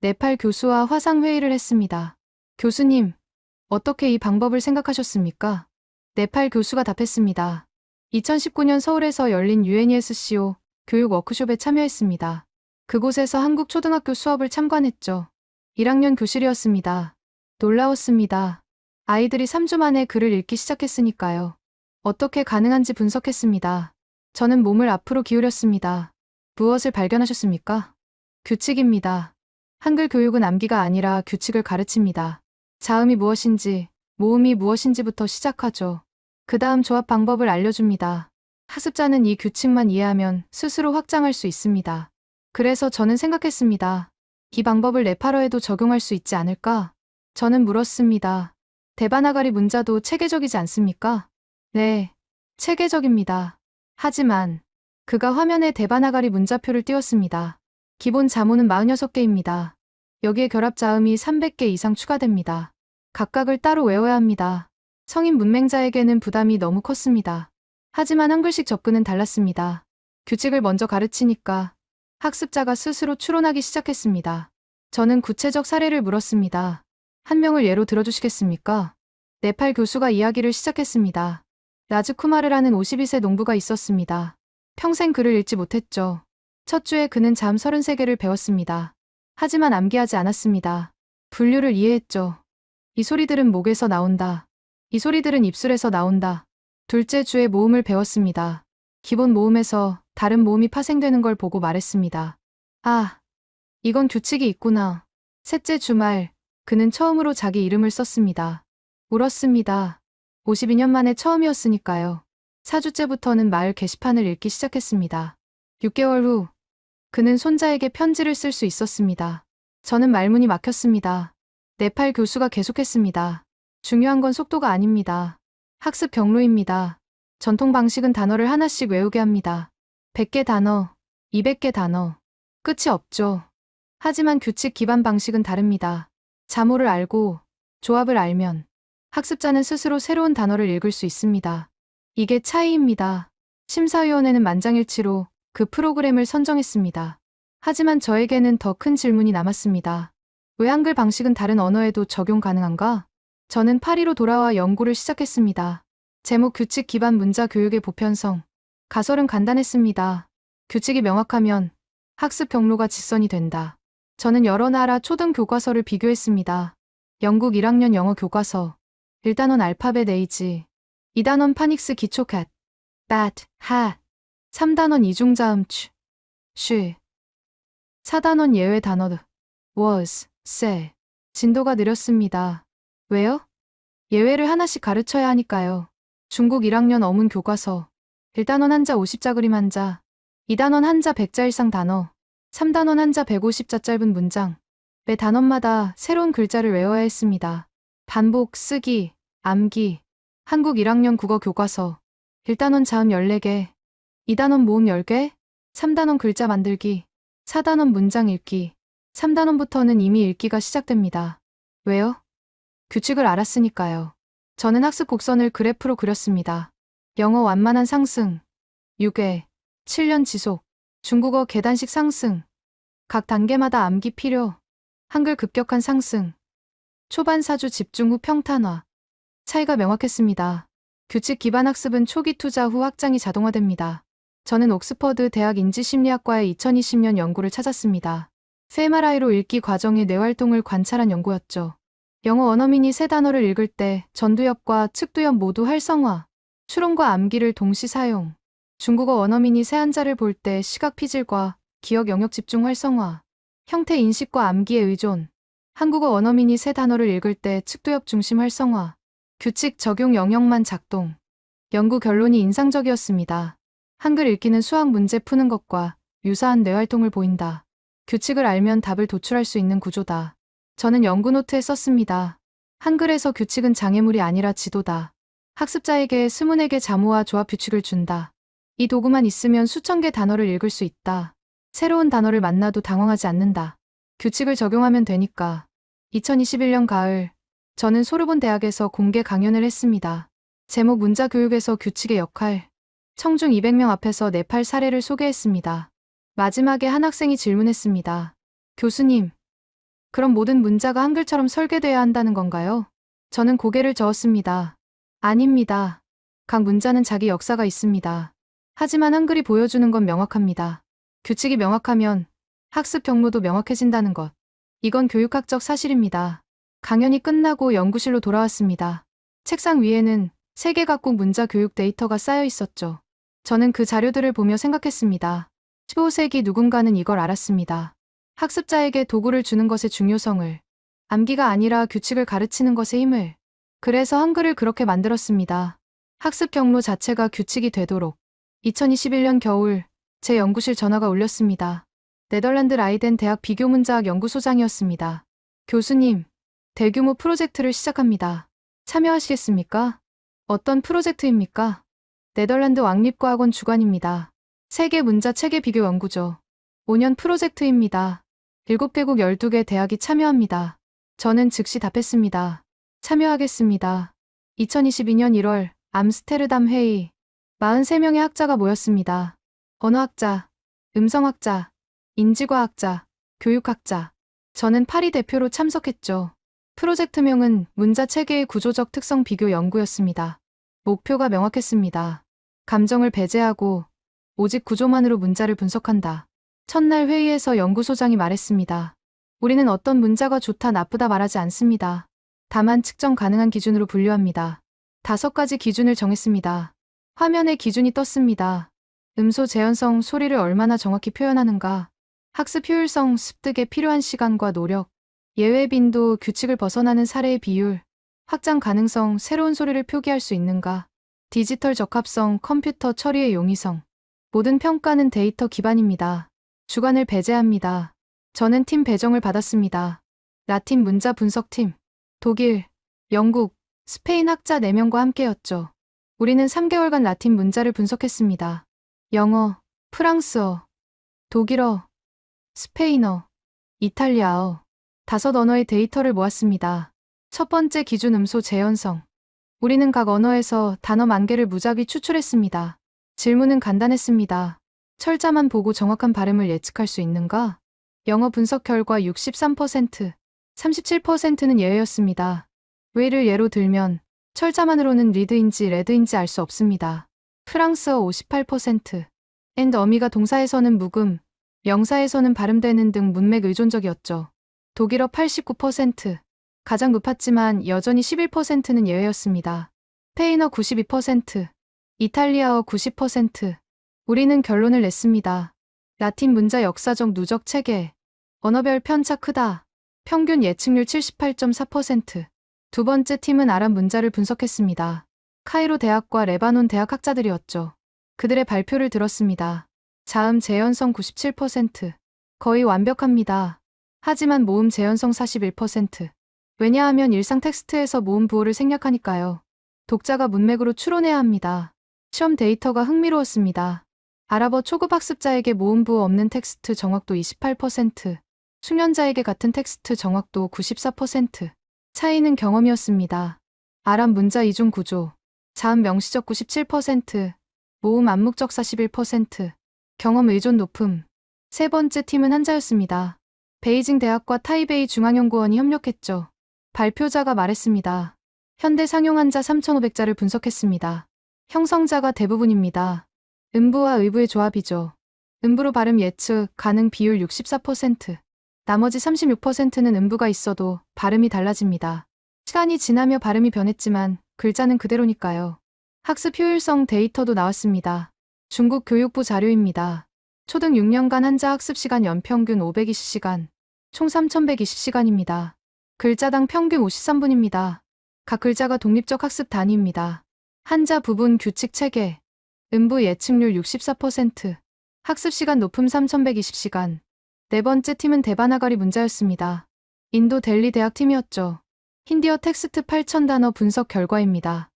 Speaker 2: 네팔 교수와 화상 회의를 했습니다. 교수님, 어떻게 이 방법을 생각하셨습니까? 네팔 교수가 답했습니다. 2019년 서울에서 열린 UNESCO 교육 워크숍에 참여했습니다. 그곳에서 한국 초등학교 수업을 참관했죠. 1학년 교실이었습니다. 놀라웠습니다. 아이들이 3주 만에 글을 읽기 시작했으니까요. 어떻게 가능한지 분석했습니다. 저는 몸을 앞으로 기울였습니다. 무엇을 발견하셨습니까? 규칙입니다. 한글 교육은 암기가 아니라 규칙을 가르칩니다. 자음이 무엇인지, 모음이 무엇인지부터 시작하죠. 그 다음 조합 방법을 알려줍니다. 학습자는 이 규칙만 이해하면 스스로 확장할 수 있습니다. 그래서 저는 생각했습니다. 이 방법을 네팔어에도 적용할 수 있지 않을까? 저는 물었습니다. 데바나가리 문자도 체계적이지 않습니까? 네, 체계적입니다. 하지만 그가 화면에 데바나가리 문자표를 띄웠습니다. 기본 자모는 46개입니다. 여기에 결합 자음이 300개 이상 추가됩니다. 각각을 따로 외워야 합니다. 성인 문맹자에게는 부담이 너무 컸습니다. 하지만 한글식 접근은 달랐습니다. 규칙을 먼저 가르치니까 학습자가 스스로 추론하기 시작했습니다. 저는 구체적 사례를 물었습니다. 한 명을 예로 들어주시겠습니까? 네팔 교수가 이야기를 시작했습니다. 라즈쿠마르라는 52세 농부가 있었습니다. 평생 글을 읽지 못했죠. 첫 주에 그는 자음 33개를 배웠습니다. 하지만 암기하지 않았습니다. 분류를 이해했죠. 이 소리들은 목에서 나온다. 이 소리들은 입술에서 나온다. 둘째 주에 모음을 배웠습니다. 기본 모음에서 다른 모음이 파생되는 걸 보고 말했습니다. 아, 이건 규칙이 있구나. 셋째 주말, 그는 처음으로 자기 이름을 썼습니다. 울었습니다. 52년 만에 처음이었으니까요. 4주째부터는 마을 게시판을 읽기 시작했습니다. 6개월 후, 그는 손자에게 편지를 쓸 수 있었습니다. 저는 말문이 막혔습니다. 네팔 교수가 계속했습니다. 중요한 건 속도가 아닙니다. 학습 경로입니다. 전통 방식은 단어를 하나씩 외우게 합니다. 100개 단어, 200개 단어. 끝이 없죠. 하지만 규칙 기반 방식은 다릅니다. 자모를 알고 조합을 알면 학습자는 스스로 새로운 단어를 읽을 수 있습니다. 이게 차이입니다. 심사위원회는 만장일치로 그 프로그램을 선정했습니다. 하지만 저에게는 더 큰 질문이 남았습니다. 왜 한글 방식은 다른 언어에도 적용 가능한가? 저는 파리로 돌아와 연구를 시작했습니다. 제목 규칙 기반 문자 교육의 보편성. 가설은 간단했습니다. 규칙이 명확하면 학습 경로가 직선이 된다. 저는 여러 나라 초등 교과서를 비교했습니다. 영국 1학년 영어 교과서. 1단원 알파벳 A지. 2단원 파닉스 기초 cat, bat, hat. 3단원 이중자음 ch, she. 4단원 예외 단어 was, say. 진도가 느렸습니다. 왜요? 예외를 하나씩 가르쳐야 하니까요. 중국 1학년 어문 교과서. 1단원 한자 50자 그림 한자. 2단원 한자 100자 이상 단어. 3단원 한자 150자 짧은 문장. 매 단원마다 새로운 글자를 외워야 했습니다. 반복, 쓰기, 암기. 한국 1학년 국어 교과서. 1단원 자음 14개. 2단원 모음 10개. 3단원 글자 만들기. 4단원 문장 읽기. 3단원부터는 이미 읽기가 시작됩니다. 왜요? 규칙을 알았으니까요. 저는 학습 곡선을 그래프로 그렸습니다. 영어 완만한 상승. 6회. 7년 지속. 중국어 계단식 상승. 각 단계마다 암기 필요. 한글 급격한 상승. 초반 4주 집중 후 평탄화. 차이가 명확했습니다. 규칙 기반 학습은 초기 투자 후 확장이 자동화됩니다. 저는 옥스퍼드 대학 인지심리학과의 2020년 연구를 찾았습니다. 페마라이로 읽기 과정의 뇌활동을 관찰한 연구였죠. 영어 원어민이 새 단어를 읽을 때 전두엽과 측두엽 모두 활성화. 추론과 암기를 동시 사용. 중국어 원어민이 새 한자를 볼 때 시각 피질과 기억 영역 집중 활성화. 형태 인식과 암기에 의존. 한국어 원어민이 새 단어를 읽을 때 측두엽 중심 활성화. 규칙 적용 영역만 작동. 연구 결론이 인상적이었습니다. 한글 읽기는 수학 문제 푸는 것과 유사한 뇌활동을 보인다. 규칙을 알면 답을 도출할 수 있는 구조다. 저는 연구 노트에 썼습니다. 한글에서 규칙은 장애물이 아니라 지도다. 학습자에게 스문에게 자모와 조합 규칙을 준다. 이 도구만 있으면 수천 개 단어를 읽을 수 있다. 새로운 단어를 만나도 당황하지 않는다. 규칙을 적용하면 되니까. 2021년 가을, 저는 소르본 대학에서 공개 강연을 했습니다. 제목 문자 교육에서 규칙의 역할. 청중 200명 앞에서 네팔 사례를 소개했습니다. 마지막에 한 학생이 질문했습니다. 교수님, 그럼 모든 문자가 한글처럼 설계돼야 한다는 건가요? 저는 고개를 저었습니다. 아닙니다. 각 문자는 자기 역사가 있습니다. 하지만 한글이 보여주는 건 명확합니다. 규칙이 명확하면 학습 경로도 명확해진다는 것. 이건 교육학적 사실입니다. 강연이 끝나고 연구실로 돌아왔습니다. 책상 위에는 세계 각국 문자 교육 데이터가 쌓여 있었죠. 저는 그 자료들을 보며 생각했습니다. 15세기 누군가는 이걸 알았습니다. 학습자에게 도구를 주는 것의 중요성을, 암기가 아니라 규칙을 가르치는 것의 힘을. 그래서 한글을 그렇게 만들었습니다. 학습 경로 자체가 규칙이 되도록. 2021년 겨울, 제 연구실 전화가 울렸습니다. 네덜란드 라이덴 대학 비교문자학 연구소장이었습니다. 교수님, 대규모 프로젝트를 시작합니다. 참여하시겠습니까? 어떤 프로젝트입니까? 네덜란드 왕립과학원 주관입니다. 세계 문자 체계 비교 연구죠. 5년 프로젝트입니다. 7개국 12개 대학이 참여합니다. 저는 즉시 답했습니다. 참여하겠습니다. 2022년 1월 암스테르담 회의. 43명의 학자가 모였습니다. 언어학자, 음성학자, 인지과학자, 교육학자. 저는 파리 대표로 참석했죠. 프로젝트명은 문자 체계의 구조적 특성 비교 연구였습니다. 목표가 명확했습니다. 감정을 배제하고 오직 구조만으로 문자를 분석한다. 첫날 회의에서 연구소장이 말했습니다. 우리는 어떤 문자가 좋다 나쁘다 말하지 않습니다. 다만 측정 가능한 기준으로 분류합니다. 5가지 기준을 정했습니다. 화면에 기준이 떴습니다. 음소 재현성 소리를 얼마나 정확히 표현하는가. 학습 효율성 습득에 필요한 시간과 노력. 예외 빈도 규칙을 벗어나는 사례의 비율. 확장 가능성 새로운 소리를 표기할 수 있는가. 디지털 적합성 컴퓨터 처리의 용이성. 모든 평가는 데이터 기반입니다. 주관을 배제합니다. 저는 팀 배정을 받았습니다. 라틴 문자 분석팀. 독일, 영국, 스페인 학자 4명과 함께였죠. 우리는 3개월간 라틴 문자를 분석했습니다. 영어, 프랑스어, 독일어, 스페인어, 이탈리아어. 5 언어의 데이터를 모았습니다. 첫 번째 기준 음소 재현성. 우리는 각 언어에서 단어 10,000개를 무작위 추출했습니다. 질문은 간단했습니다. 철자만 보고 정확한 발음을 예측할 수 있는가? 영어 분석 결과 63%, 37%는 예외였습니다. 왜를 예로 들면 철자만으로는 리드인지 레드인지 알 수 없습니다. 프랑스어 58%, and 어미가 동사에서는 묵음, 명사에서는 발음되는 등 문맥 의존적이었죠. 독일어 89%, 가장 높았지만 여전히 11%는 예외였습니다. 스페인어 92%, 이탈리아어 90%. 우리는 결론을 냈습니다. 라틴 문자 역사적 누적 체계. 언어별 편차 크다. 평균 예측률 78.4%. 두 번째 팀은 아랍 문자를 분석했습니다. 카이로 대학과 레바논 대학 학자들이었죠. 그들의 발표를 들었습니다. 자음 재현성 97%. 거의 완벽합니다. 하지만 모음 재현성 41%. 왜냐하면 일상 텍스트에서 모음 부호를 생략하니까요. 독자가 문맥으로 추론해야 합니다. 시험 데이터가 흥미로웠습니다. 아랍어 초급 학습자에게 모음 부호 없는 텍스트 정확도 28%, 숙련자에게 같은 텍스트 정확도 94%. 차이는 경험이었습니다. 아랍 문자 이중 구조, 자음 명시적 97%, 모음 암묵적 41%, 경험 의존 높음. 세 번째 팀은 한자였습니다. 베이징 대학과 타이베이 중앙연구원이 협력했죠. 발표자가 말했습니다. 현대 상용 한자 3,500자를 분석했습니다. 형성자가 대부분입니다. 음부와 의부의 조합이죠. 음부로 발음 예측 가능 비율 64%. 나머지 36%는 음부가 있어도 발음이 달라집니다. 시간이 지나며 발음이 변했지만 글자는 그대로니까요. 학습 효율성 데이터도 나왔습니다. 중국 교육부 자료입니다. 초등 6년간 한자 학습 시간 연평균 520시간, 총 3,120시간입니다. 글자당 평균 53분입니다. 각 글자가 독립적 학습 단위입니다. 한자 부분 규칙 체계, 음부 예측률 64%, 학습 시간 높음 3,120시간. 네 번째 팀은 데바나가리 문자였습니다. 인도 델리 대학 팀이었죠. 힌디어 텍스트 8,000단어 분석 결과입니다.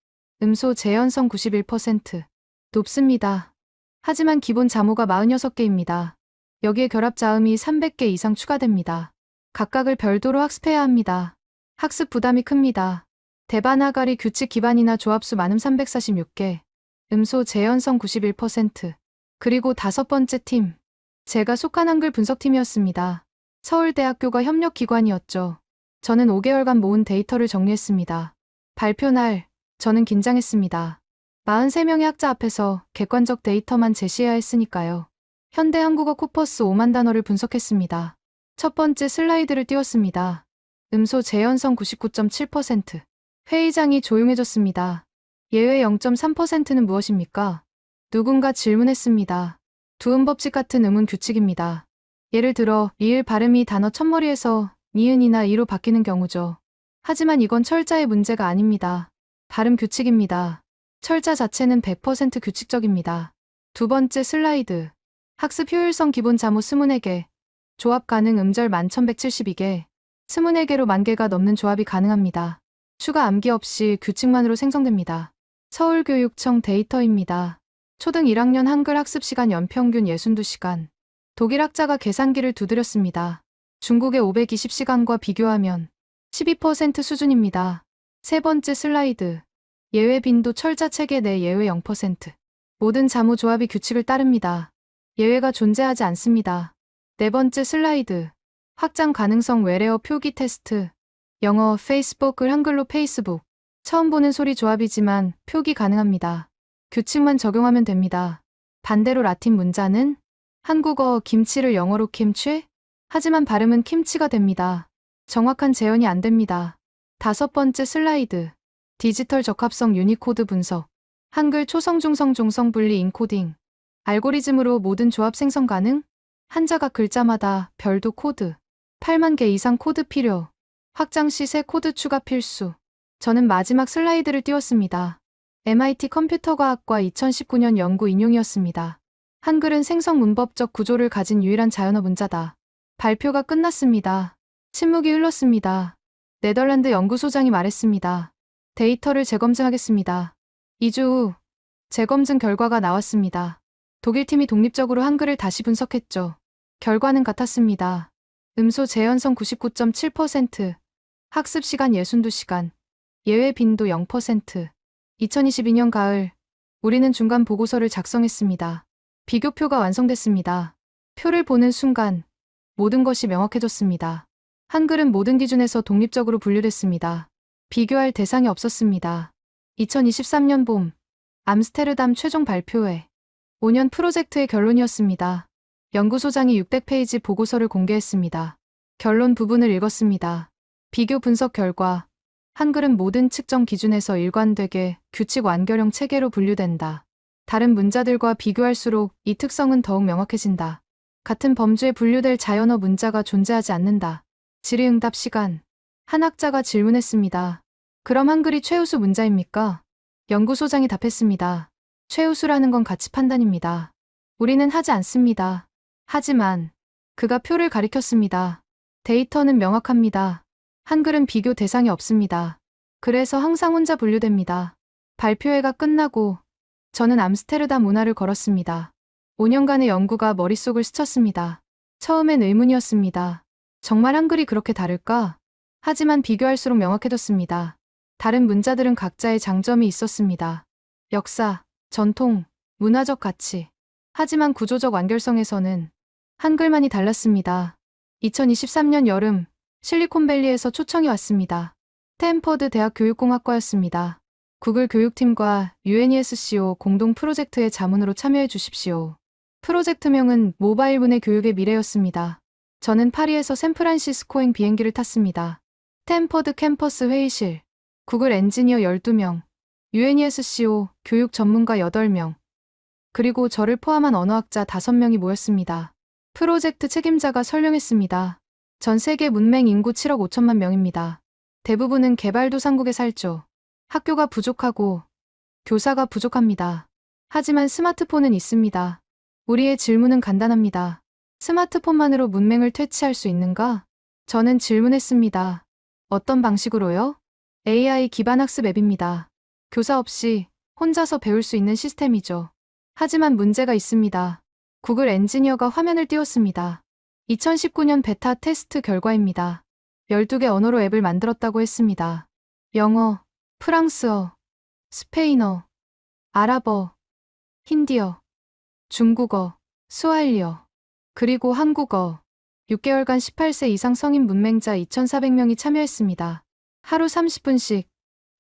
Speaker 2: 음소 재현성 91%. 높습니다. 하지만 기본 자모가 46개입니다. 여기에 결합 자음이 300개 이상 추가됩니다. 각각을 별도로 학습해야 합니다. 학습 부담이 큽니다. 데바나가리 규칙 기반이나 조합수 많음 346개. 음소 재현성 91%. 그리고 5번째 팀. 제가 속한 한글 분석팀이었습니다. 서울대학교가 협력기관이었죠. 저는 5개월간 모은 데이터를 정리했습니다. 발표 날, 저는 긴장했습니다. 43명의 학자 앞에서 객관적 데이터만 제시해야 했으니까요. 현대 한국어 코퍼스 5만 단어를 분석했습니다. 첫 번째 슬라이드를 띄웠습니다. 음소 재현성 99.7%. 회의장이 조용해졌습니다. 예외 0.3%는 무엇입니까? 누군가 질문했습니다. 두음 법칙 같은 음은 규칙입니다. 예를 들어 리을 발음이 단어 첫머리에서 니은이나 이로 바뀌는 경우죠. 하지만 이건 철자의 문제가 아닙니다. 발음 규칙입니다. 철자 자체는 100% 규칙적입니다. 두 번째 슬라이드. 학습 효율성 기본 자모 24개. 조합 가능 음절 11,172개. 24개로 10,000개가 넘는 조합이 가능합니다. 추가 암기 없이 규칙만으로 생성됩니다. 서울교육청 데이터입니다. 초등 1학년 한글 학습 시간 연평균 62시간. 독일 학자가 계산기를 두드렸습니다. 중국의 520시간과 비교하면 12% 수준입니다. 세 번째 슬라이드. 예외 빈도 철자 체계 내 예외 0%. 모든 자모 조합이 규칙을 따릅니다. 예외가 존재하지 않습니다. 네 번째 슬라이드. 확장 가능성 외래어 표기 테스트. 영어 페이스북을 한글로 페이스북. 처음 보는 소리 조합이지만 표기 가능합니다. 규칙만 적용하면 됩니다. 반대로 라틴 문자는 한국어 김치를 영어로 김치? 하지만 발음은 kim치가 됩니다. 정확한 재현이 안 됩니다. 5번째 슬라이드. 디지털 적합성 유니코드 분석. 한글 초성 중성 종성 분리 인코딩. 알고리즘으로 모든 조합 생성 가능? 한자각 글자마다 별도 코드. 8만 개 이상 코드 필요. 확장 시 새 코드 추가 필수. 저는 마지막 슬라이드를 띄웠습니다. MIT 컴퓨터과학과 2019년 연구 인용이었습니다. 한글은 생성 문법적 구조를 가진 유일한 자연어 문자다. 발표가 끝났습니다. 침묵이 흘렀습니다. 네덜란드 연구소장이 말했습니다. 데이터를 재검증하겠습니다. 2주 후 재검증 결과가 나왔습니다. 독일팀이 독립적으로 한글을 다시 분석했죠. 결과는 같았습니다. 음소 재현성 99.7%, 학습 시간 62시간, 예외 빈도 0%. 2022년 가을, 우리는 중간 보고서를 작성했습니다. 비교표가 완성됐습니다. 표를 보는 순간 모든 것이 명확해졌습니다. 한글은 모든 기준에서 독립적으로 분류됐습니다. 비교할 대상이 없었습니다. 2023년 봄, 암스테르담 최종 발표회. 5년 프로젝트의 결론이었습니다. 연구소장이 600페이지 보고서를 공개했습니다. 결론 부분을 읽었습니다. 비교 분석 결과, 한글은 모든 측정 기준에서 일관되게 규칙 완결형 체계로 분류된다. 다른 문자들과 비교할수록 이 특성은 더욱 명확해진다. 같은 범주에 분류될 자연어 문자가 존재하지 않는다. 질의응답 시간. 한 학자가 질문했습니다. 그럼 한글이 최우수 문자입니까? 연구소장이 답했습니다. 최우수라는 건 가치 판단입니다. 우리는 하지 않습니다. 하지만 그가 표를 가리켰습니다. 데이터는 명확합니다. 한글은 비교 대상이 없습니다. 그래서 항상 혼자 분류됩니다. 발표회가 끝나고 저는 암스테르담 운하를 걸었습니다. 5년간의 연구가 머릿속을 스쳤습니다. 처음엔 의문이었습니다. 정말 한글이 그렇게 다를까? 하지만 비교할수록 명확해졌습니다. 다른 문자들은 각자의 장점이 있었습니다. 역사, 전통, 문화적 가치. 하지만 구조적 완결성에서는 한글만이 달랐습니다. 2023년 여름, 실리콘밸리에서 초청이 왔습니다. 스탠퍼드 대학 교육공학과였습니다. 구글 교육팀과 UNESCO 공동 프로젝트의 자문으로 참여해 주십시오. 프로젝트명은 모바일 문해 교육의 미래였습니다. 저는 파리에서 샌프란시스코행 비행기를 탔습니다. 스탠퍼드 캠퍼스 회의실, 구글 엔지니어 12명, UNESCO 교육 전문가 8명, 그리고 저를 포함한 언어학자 5명이 모였습니다. 프로젝트 책임자가 설명했습니다. 전 세계 문맹 인구 7억 5천만 명입니다. 대부분은 개발도상국에 살죠. 학교가 부족하고 교사가 부족합니다. 하지만 스마트폰은 있습니다. 우리의 질문은 간단합니다. 스마트폰만으로 문맹을 퇴치할 수 있는가? 저는 질문했습니다. 어떤 방식으로요? AI 기반 학습 앱입니다. 교사 없이 혼자서 배울 수 있는 시스템이죠. 하지만 문제가 있습니다. 구글 엔지니어가 화면을 띄웠습니다. 2019년 베타 테스트 결과입니다. 12개 언어로 앱을 만들었다고 했습니다. 영어, 프랑스어, 스페인어, 아랍어, 힌디어, 중국어, 스와힐리어, 그리고 한국어. 6개월간 18세 이상 성인 문맹자 2,400명이 참여했습니다. 하루 30분씩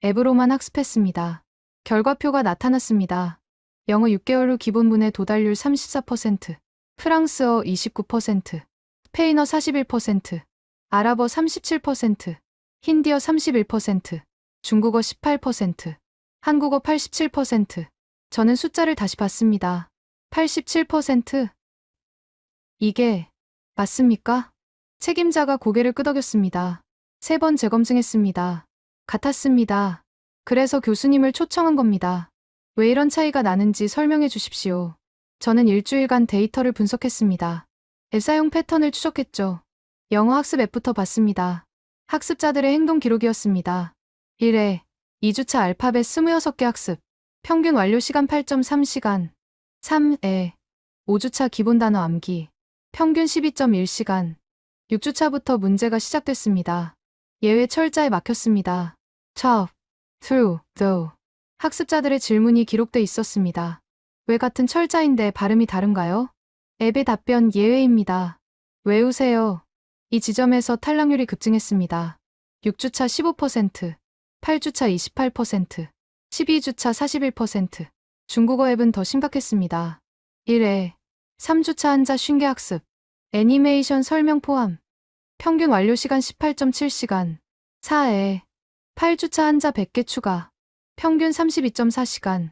Speaker 2: 앱으로만 학습했습니다. 결과표가 나타났습니다. 영어 6개월 후 기본 문해 도달률 34%, 프랑스어 29%, 스페인어 41%, 아랍어 37%, 힌디어 31%, 중국어 18%, 한국어 87%. 저는 숫자를 다시 봤습니다. 87%? 이게 맞습니까? 책임자가 고개를 끄덕였습니다. 3번 재검증했습니다. 같았습니다. 그래서 교수님을 초청한 겁니다. 왜 이런 차이가 나는지 설명해 주십시오. 저는 일주일간 데이터를 분석했습니다. 앱 사용 패턴을 추적했죠. 영어 학습 앱부터 봤습니다. 학습자들의 행동 기록이었습니다. 1회, 2주차 알파벳 26개 학습. 평균 완료 시간 8.3시간. 3회, 5주차 기본 단어 암기. 평균 12.1시간. 6주차부터 문제가 시작됐습니다. 예외 철자에 막혔습니다. top, through, though. 학습자들의 질문이 기록돼 있었습니다. 왜 같은 철자인데 발음이 다른가요? 앱의 답변 예외입니다. 외우세요. 이 지점에서 탈락률이 급증했습니다. 6주차 15%, 8주차 28%, 12주차 41%. 중국어 앱은 더 심각했습니다. 1회, 3주차 한자 50개 학습. 애니메이션 설명 포함. 평균 완료 시간 18.7시간. 4회, 8주차 한자 100개 추가. 평균 32.4시간.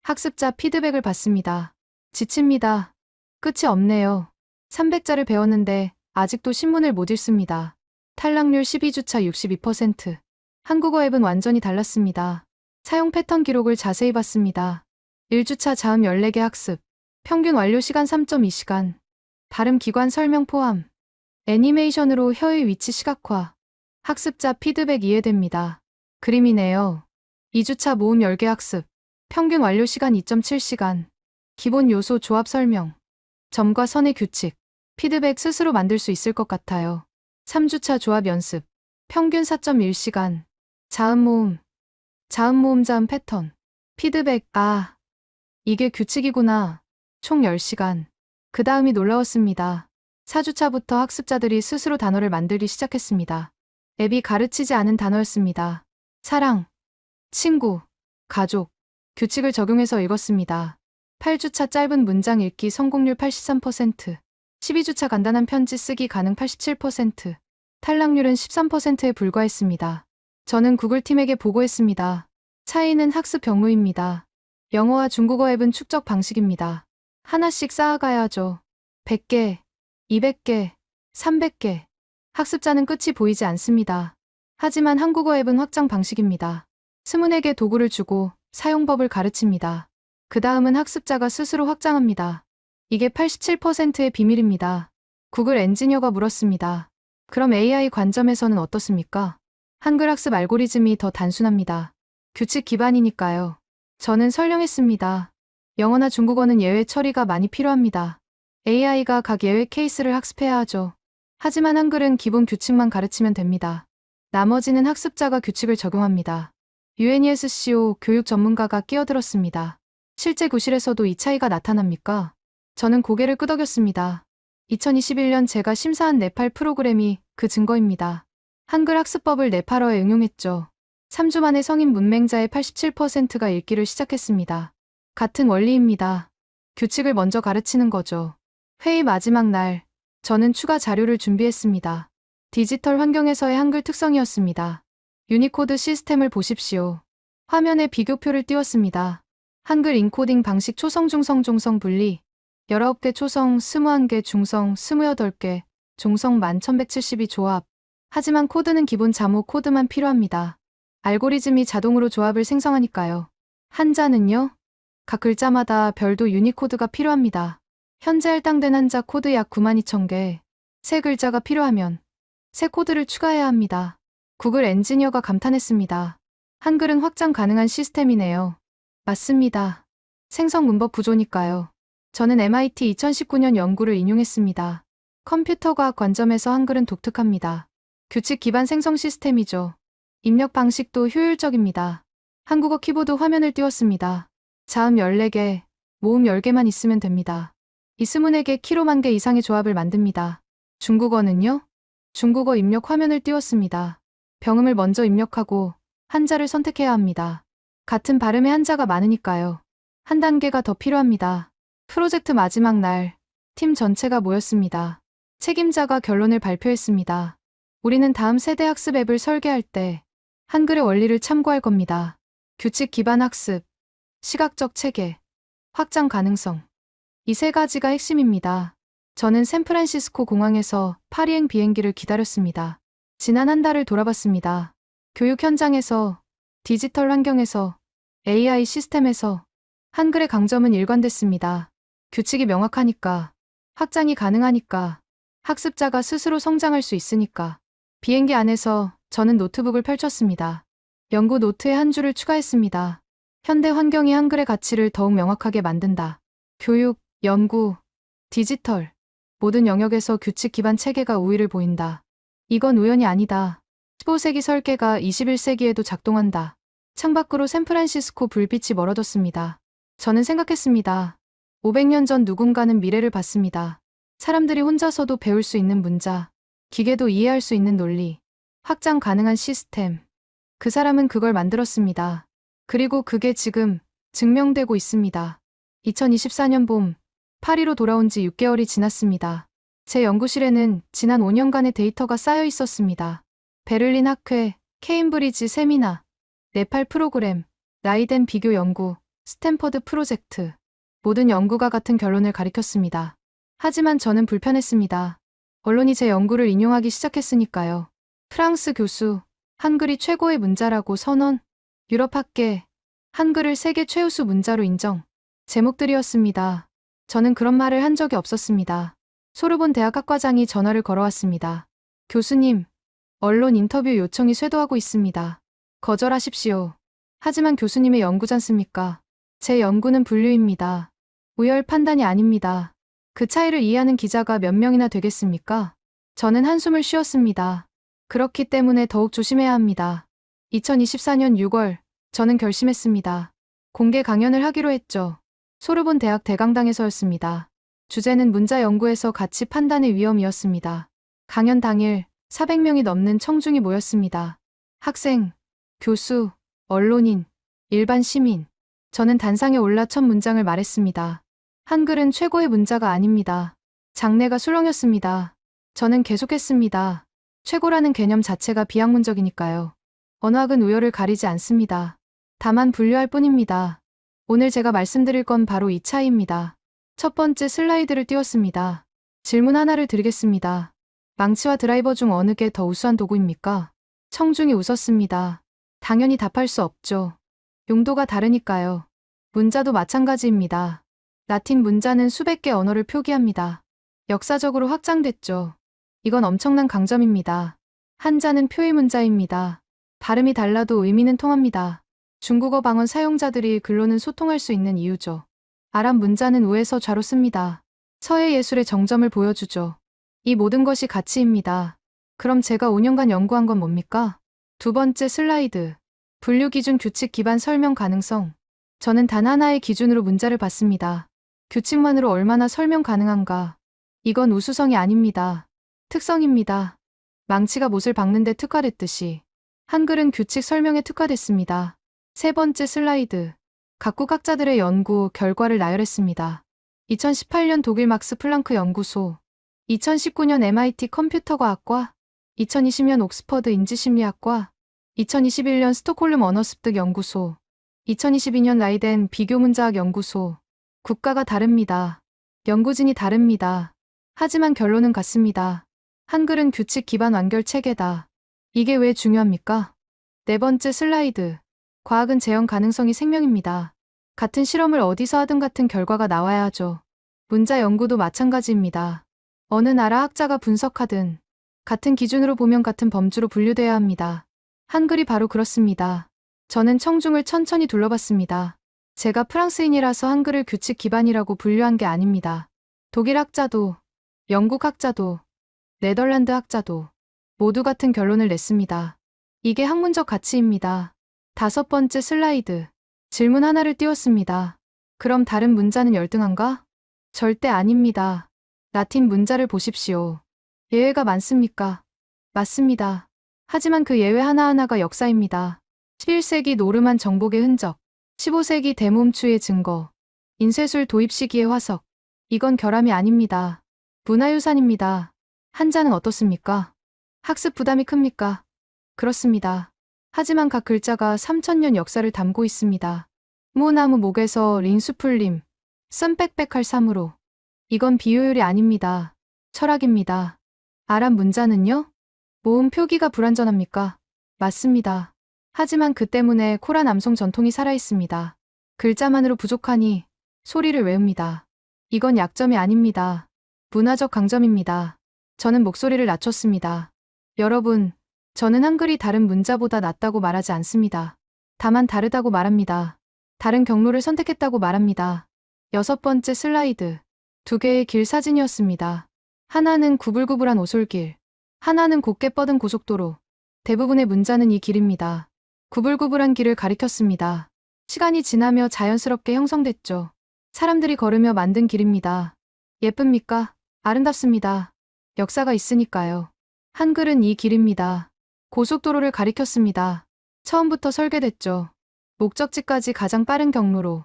Speaker 2: 학습자 피드백을 받습니다. 지칩니다. 끝이 없네요. 300자를 배웠는데 아직도 신문을 못 읽습니다. 탈락률 12주차 62%. 한국어 앱은 완전히 달랐습니다. 사용 패턴 기록을 자세히 봤습니다. 1주차 자음 14개 학습. 평균 완료 시간 3.2시간. 발음 기관 설명 포함. 애니메이션으로 혀의 위치 시각화. 학습자 피드백 이해됩니다. 그림이네요. 2주차 모음 10개 학습. 평균 완료 시간 2.7시간. 기본 요소 조합 설명. 점과 선의 규칙. 피드백 스스로 만들 수 있을 것 같아요. 3주차 조합 연습. 평균 4.1시간. 자음 모음. 자음 모음 자음 패턴. 피드백. 아, 이게 규칙이구나. 총 10시간. 그 다음이 놀라웠습니다. 4주차부터 학습자들이 스스로 단어를 만들기 시작했습니다. 앱이 가르치지 않은 단어였습니다. 사랑, 친구, 가족. 규칙을 적용해서 읽었습니다. 8주차 짧은 문장 읽기 성공률 83%. 12주차 간단한 편지 쓰기 가능 87%. 탈락률은 13%에 불과했습니다. 저는 구글 팀에게 보고했습니다. 차이는 학습 경로입니다. 영어와 중국어 앱은 축적 방식입니다. 하나씩 쌓아가야죠. 100개, 200개, 300개. 학습자는 끝이 보이지 않습니다. 하지만 한국어 앱은 확장 방식입니다. 스문에게 도구를 주고 사용법을 가르칩니다. 그 다음은 학습자가 스스로 확장합니다. 이게 87%의 비밀입니다. 구글 엔지니어가 물었습니다. 그럼 AI 관점에서는 어떻습니까? 한글 학습 알고리즘이 더 단순합니다. 규칙 기반이니까요. 저는 설명했습니다. 영어나 중국어는 예외 처리가 많이 필요합니다. AI가 각 예외 케이스를 학습해야 하죠. 하지만 한글은 기본 규칙만 가르치면 됩니다. 나머지는 학습자가 규칙을 적용합니다. UNESCO 교육 전문가가 끼어들었습니다. 실제 교실에서도 이 차이가 나타납니까? 저는 고개를 끄덕였습니다. 2021년 제가 심사한 네팔 프로그램이 그 증거입니다. 한글 학습법을 네팔어에 응용했죠. 3주 만에 성인 문맹자의 87%가 읽기를 시작했습니다. 같은 원리입니다. 규칙을 먼저 가르치는 거죠. 회의 마지막 날, 저는 추가 자료를 준비했습니다. 디지털 환경에서의 한글 특성이었습니다. 유니코드 시스템을 보십시오. 화면에 비교표를 띄웠습니다. 한글 인코딩 방식 초성, 중성, 종성 분리. 19개 초성, 21개 중성, 28개, 종성 11,172 조합. 하지만 코드는 기본 자모 코드만 필요합니다. 알고리즘이 자동으로 조합을 생성하니까요. 한자는요? 각 글자마다 별도 유니코드가 필요합니다. 현재 할당된 한자 코드 약 92,000개. 새 글자가 필요하면 새 코드를 추가해야 합니다. 구글 엔지니어가 감탄했습니다. 한글은 확장 가능한 시스템이네요. 맞습니다. 생성 문법 구조니까요. 저는 MIT 2019년 연구를 인용했습니다. 컴퓨터과학 관점에서 한글은 독특합니다. 규칙 기반 생성 시스템이죠. 입력 방식도 효율적입니다. 한국어 키보드 화면을 띄웠습니다. 자음 14개, 모음 10개만 있으면 됩니다. 이 20개 킬로만 개 이상의 조합을 만듭니다. 중국어는요? 중국어 입력 화면을 띄웠습니다. 병음을 먼저 입력하고 한자를 선택해야 합니다. 같은 발음의 한자가 많으니까요. 한 단계가 더 필요합니다. 프로젝트 마지막 날, 팀 전체가 모였습니다. 책임자가 결론을 발표했습니다. 우리는 다음 세대 학습 앱을 설계할 때 한글의 원리를 참고할 겁니다. 규칙 기반 학습, 시각적 체계, 확장 가능성. 이 세 가지가 핵심입니다. 저는 샌프란시스코 공항에서 파리행 비행기를 기다렸습니다. 지난 한 달을 돌아봤습니다. 교육 현장에서, 디지털 환경에서, AI 시스템에서 한글의 강점은 일관됐습니다. 규칙이 명확하니까, 확장이 가능하니까, 학습자가 스스로 성장할 수 있으니까. 비행기 안에서 저는 노트북을 펼쳤습니다. 연구 노트에 한 줄을 추가했습니다. 현대 환경이 한글의 가치를 더욱 명확하게 만든다. 교육, 연구, 디지털, 모든 영역에서 규칙 기반 체계가 우위를 보인다. 이건 우연이 아니다. 15세기 설계가 21세기에도 작동한다. 창밖으로 샌프란시스코 불빛이 멀어졌습니다. 저는 생각했습니다. 500년 전 누군가는 미래를 봤습니다. 사람들이 혼자서도 배울 수 있는 문자, 기계도 이해할 수 있는 논리, 확장 가능한 시스템. 그 사람은 그걸 만들었습니다. 그리고 그게 지금 증명되고 있습니다. 2024년 봄, 파리로 돌아온 지 6개월이 지났습니다. 제 연구실에는 지난 5년간의 데이터가 쌓여 있었습니다. 베를린 학회, 케임브리지 세미나, 네팔 프로그램, 라이덴 비교 연구, 스탠퍼드 프로젝트. 모든 연구가 같은 결론을 가리켰습니다. 하지만 저는 불편했습니다. 언론이 제 연구를 인용하기 시작했으니까요. 프랑스 교수, 한글이 최고의 문자라고 선언, 유럽 학계, 한글을 세계 최우수 문자로 인정. 제목들이었습니다. 저는 그런 말을 한 적이 없었습니다. 소르본 대학 학과장이 전화를 걸어왔습니다. 교수님, 언론 인터뷰 요청이 쇄도하고 있습니다. 거절하십시오. 하지만 교수님의 연구잖습니까? 제 연구는 분류입니다. 우열 판단이 아닙니다. 그 차이를 이해하는 기자가 몇 명이나 되겠습니까? 저는 한숨을 쉬었습니다. 그렇기 때문에 더욱 조심해야 합니다. 2024년 6월, 저는 결심했습니다. 공개 강연을 하기로 했죠. 소르본 대학 대강당에서였습니다. 주제는 문자 연구에서 가치 판단의 위험이었습니다. 강연 당일 400명이 넘는 청중이 모였습니다. 학생, 교수, 언론인, 일반 시민. 저는 단상에 올라 첫 문장을 말했습니다. 한글은 최고의 문자가 아닙니다. 장내가 술렁였습니다. 저는 계속했습니다. 최고라는 개념 자체가 비학문적이니까요. 언어학은 우열을 가리지 않습니다. 다만 분류할 뿐입니다. 오늘 제가 말씀드릴 건 바로 이 차이입니다. 첫 번째 슬라이드를 띄웠습니다. 질문 하나를 드리겠습니다. 망치와 드라이버 중 어느 게 더 우수한 도구입니까? 청중이 웃었습니다. 당연히 답할 수 없죠. 용도가 다르니까요. 문자도 마찬가지입니다. 라틴 문자는 수백 개 언어를 표기합니다. 역사적으로 확장됐죠. 이건 엄청난 강점입니다. 한자는 표의 문자입니다. 발음이 달라도 의미는 통합니다. 중국어 방언 사용자들이 글로는 소통할 수 있는 이유죠. 아랍 문자는 우에서 좌로 씁니다. 서예 예술의 정점을 보여주죠. 이 모든 것이 가치입니다. 그럼 제가 5년간 연구한 건 뭡니까? 두 번째 슬라이드. 분류 기준 규칙 기반 설명 가능성. 저는 단 하나의 기준으로 문자를 봤습니다. 규칙만으로 얼마나 설명 가능한가. 이건 우수성이 아닙니다. 특성입니다. 망치가 못을 박는데 특화됐듯이 한글은 규칙 설명에 특화됐습니다. 세 번째 슬라이드. 각국 학자들의 연구 결과를 나열했습니다. 2018년 독일 막스 플랑크 연구소, 2019년 MIT 컴퓨터과학과, 2020년 옥스퍼드 인지심리학과, 2021년 스톡홀름 언어습득 연구소, 2022년 라이덴 비교문자학 연구소. 국가가 다릅니다. 연구진이 다릅니다. 하지만 결론은 같습니다. 한글은 규칙 기반 완결 체계다. 이게 왜 중요합니까? 네 번째 슬라이드. 과학은 재현 가능성이 생명입니다. 같은 실험을 어디서 하든 같은 결과가 나와야 하죠. 문자 연구도 마찬가지입니다. 어느 나라 학자가 분석하든 같은 기준으로 보면 같은 범주로 분류돼야 합니다. 한글이 바로 그렇습니다. 저는 청중을 천천히 둘러봤습니다. 제가 프랑스인이라서 한글을 규칙 기반이라고 분류한 게 아닙니다. 독일 학자도, 영국 학자도, 네덜란드 학자도 모두 같은 결론을 냈습니다. 이게 학문적 가치입니다. 다섯 번째 슬라이드. 질문 하나를 띄웠습니다. 그럼 다른 문자는 열등한가? 절대 아닙니다. 라틴 문자를 보십시오. 예외가 많습니까? 맞습니다. 하지만 그 예외 하나하나가 역사입니다. 11세기 노르만 정복의 흔적, 15세기 대몸추의 증거, 인쇄술 도입 시기의 화석. 이건 결함이 아닙니다. 문화유산입니다. 한자는 어떻습니까? 학습 부담이 큽니까? 그렇습니다. 하지만 각 글자가 3000년 역사를 담고 있습니다. 무나무 목에서 린수풀림, 씀빽빽할 삼으로. 이건 비효율이 아닙니다. 철학입니다. 아랍 문자는요? 모음 표기가 불완전합니까? 맞습니다. 하지만 그 때문에 코라 남송 전통이 살아있습니다. 글자만으로 부족하니 소리를 외웁니다. 이건 약점이 아닙니다. 문화적 강점입니다. 저는 목소리를 낮췄습니다. 여러분, 저는 한글이 다른 문자보다 낫다고 말하지 않습니다. 다만 다르다고 말합니다. 다른 경로를 선택했다고 말합니다. 여섯 번째 슬라이드. 두 개의 길 사진이었습니다. 하나는 구불구불한 오솔길, 하나는 곱게 뻗은 고속도로. 대부분의 문자는 이 길입니다. 구불구불한 길을 가리켰습니다. 시간이 지나며 자연스럽게 형성됐죠. 사람들이 걸으며 만든 길입니다. 예쁩니까? 아름답습니다. 역사가 있으니까요. 한글은 이 길입니다. 고속도로를 가리켰습니다. 처음부터 설계됐죠. 목적지까지 가장 빠른 경로로.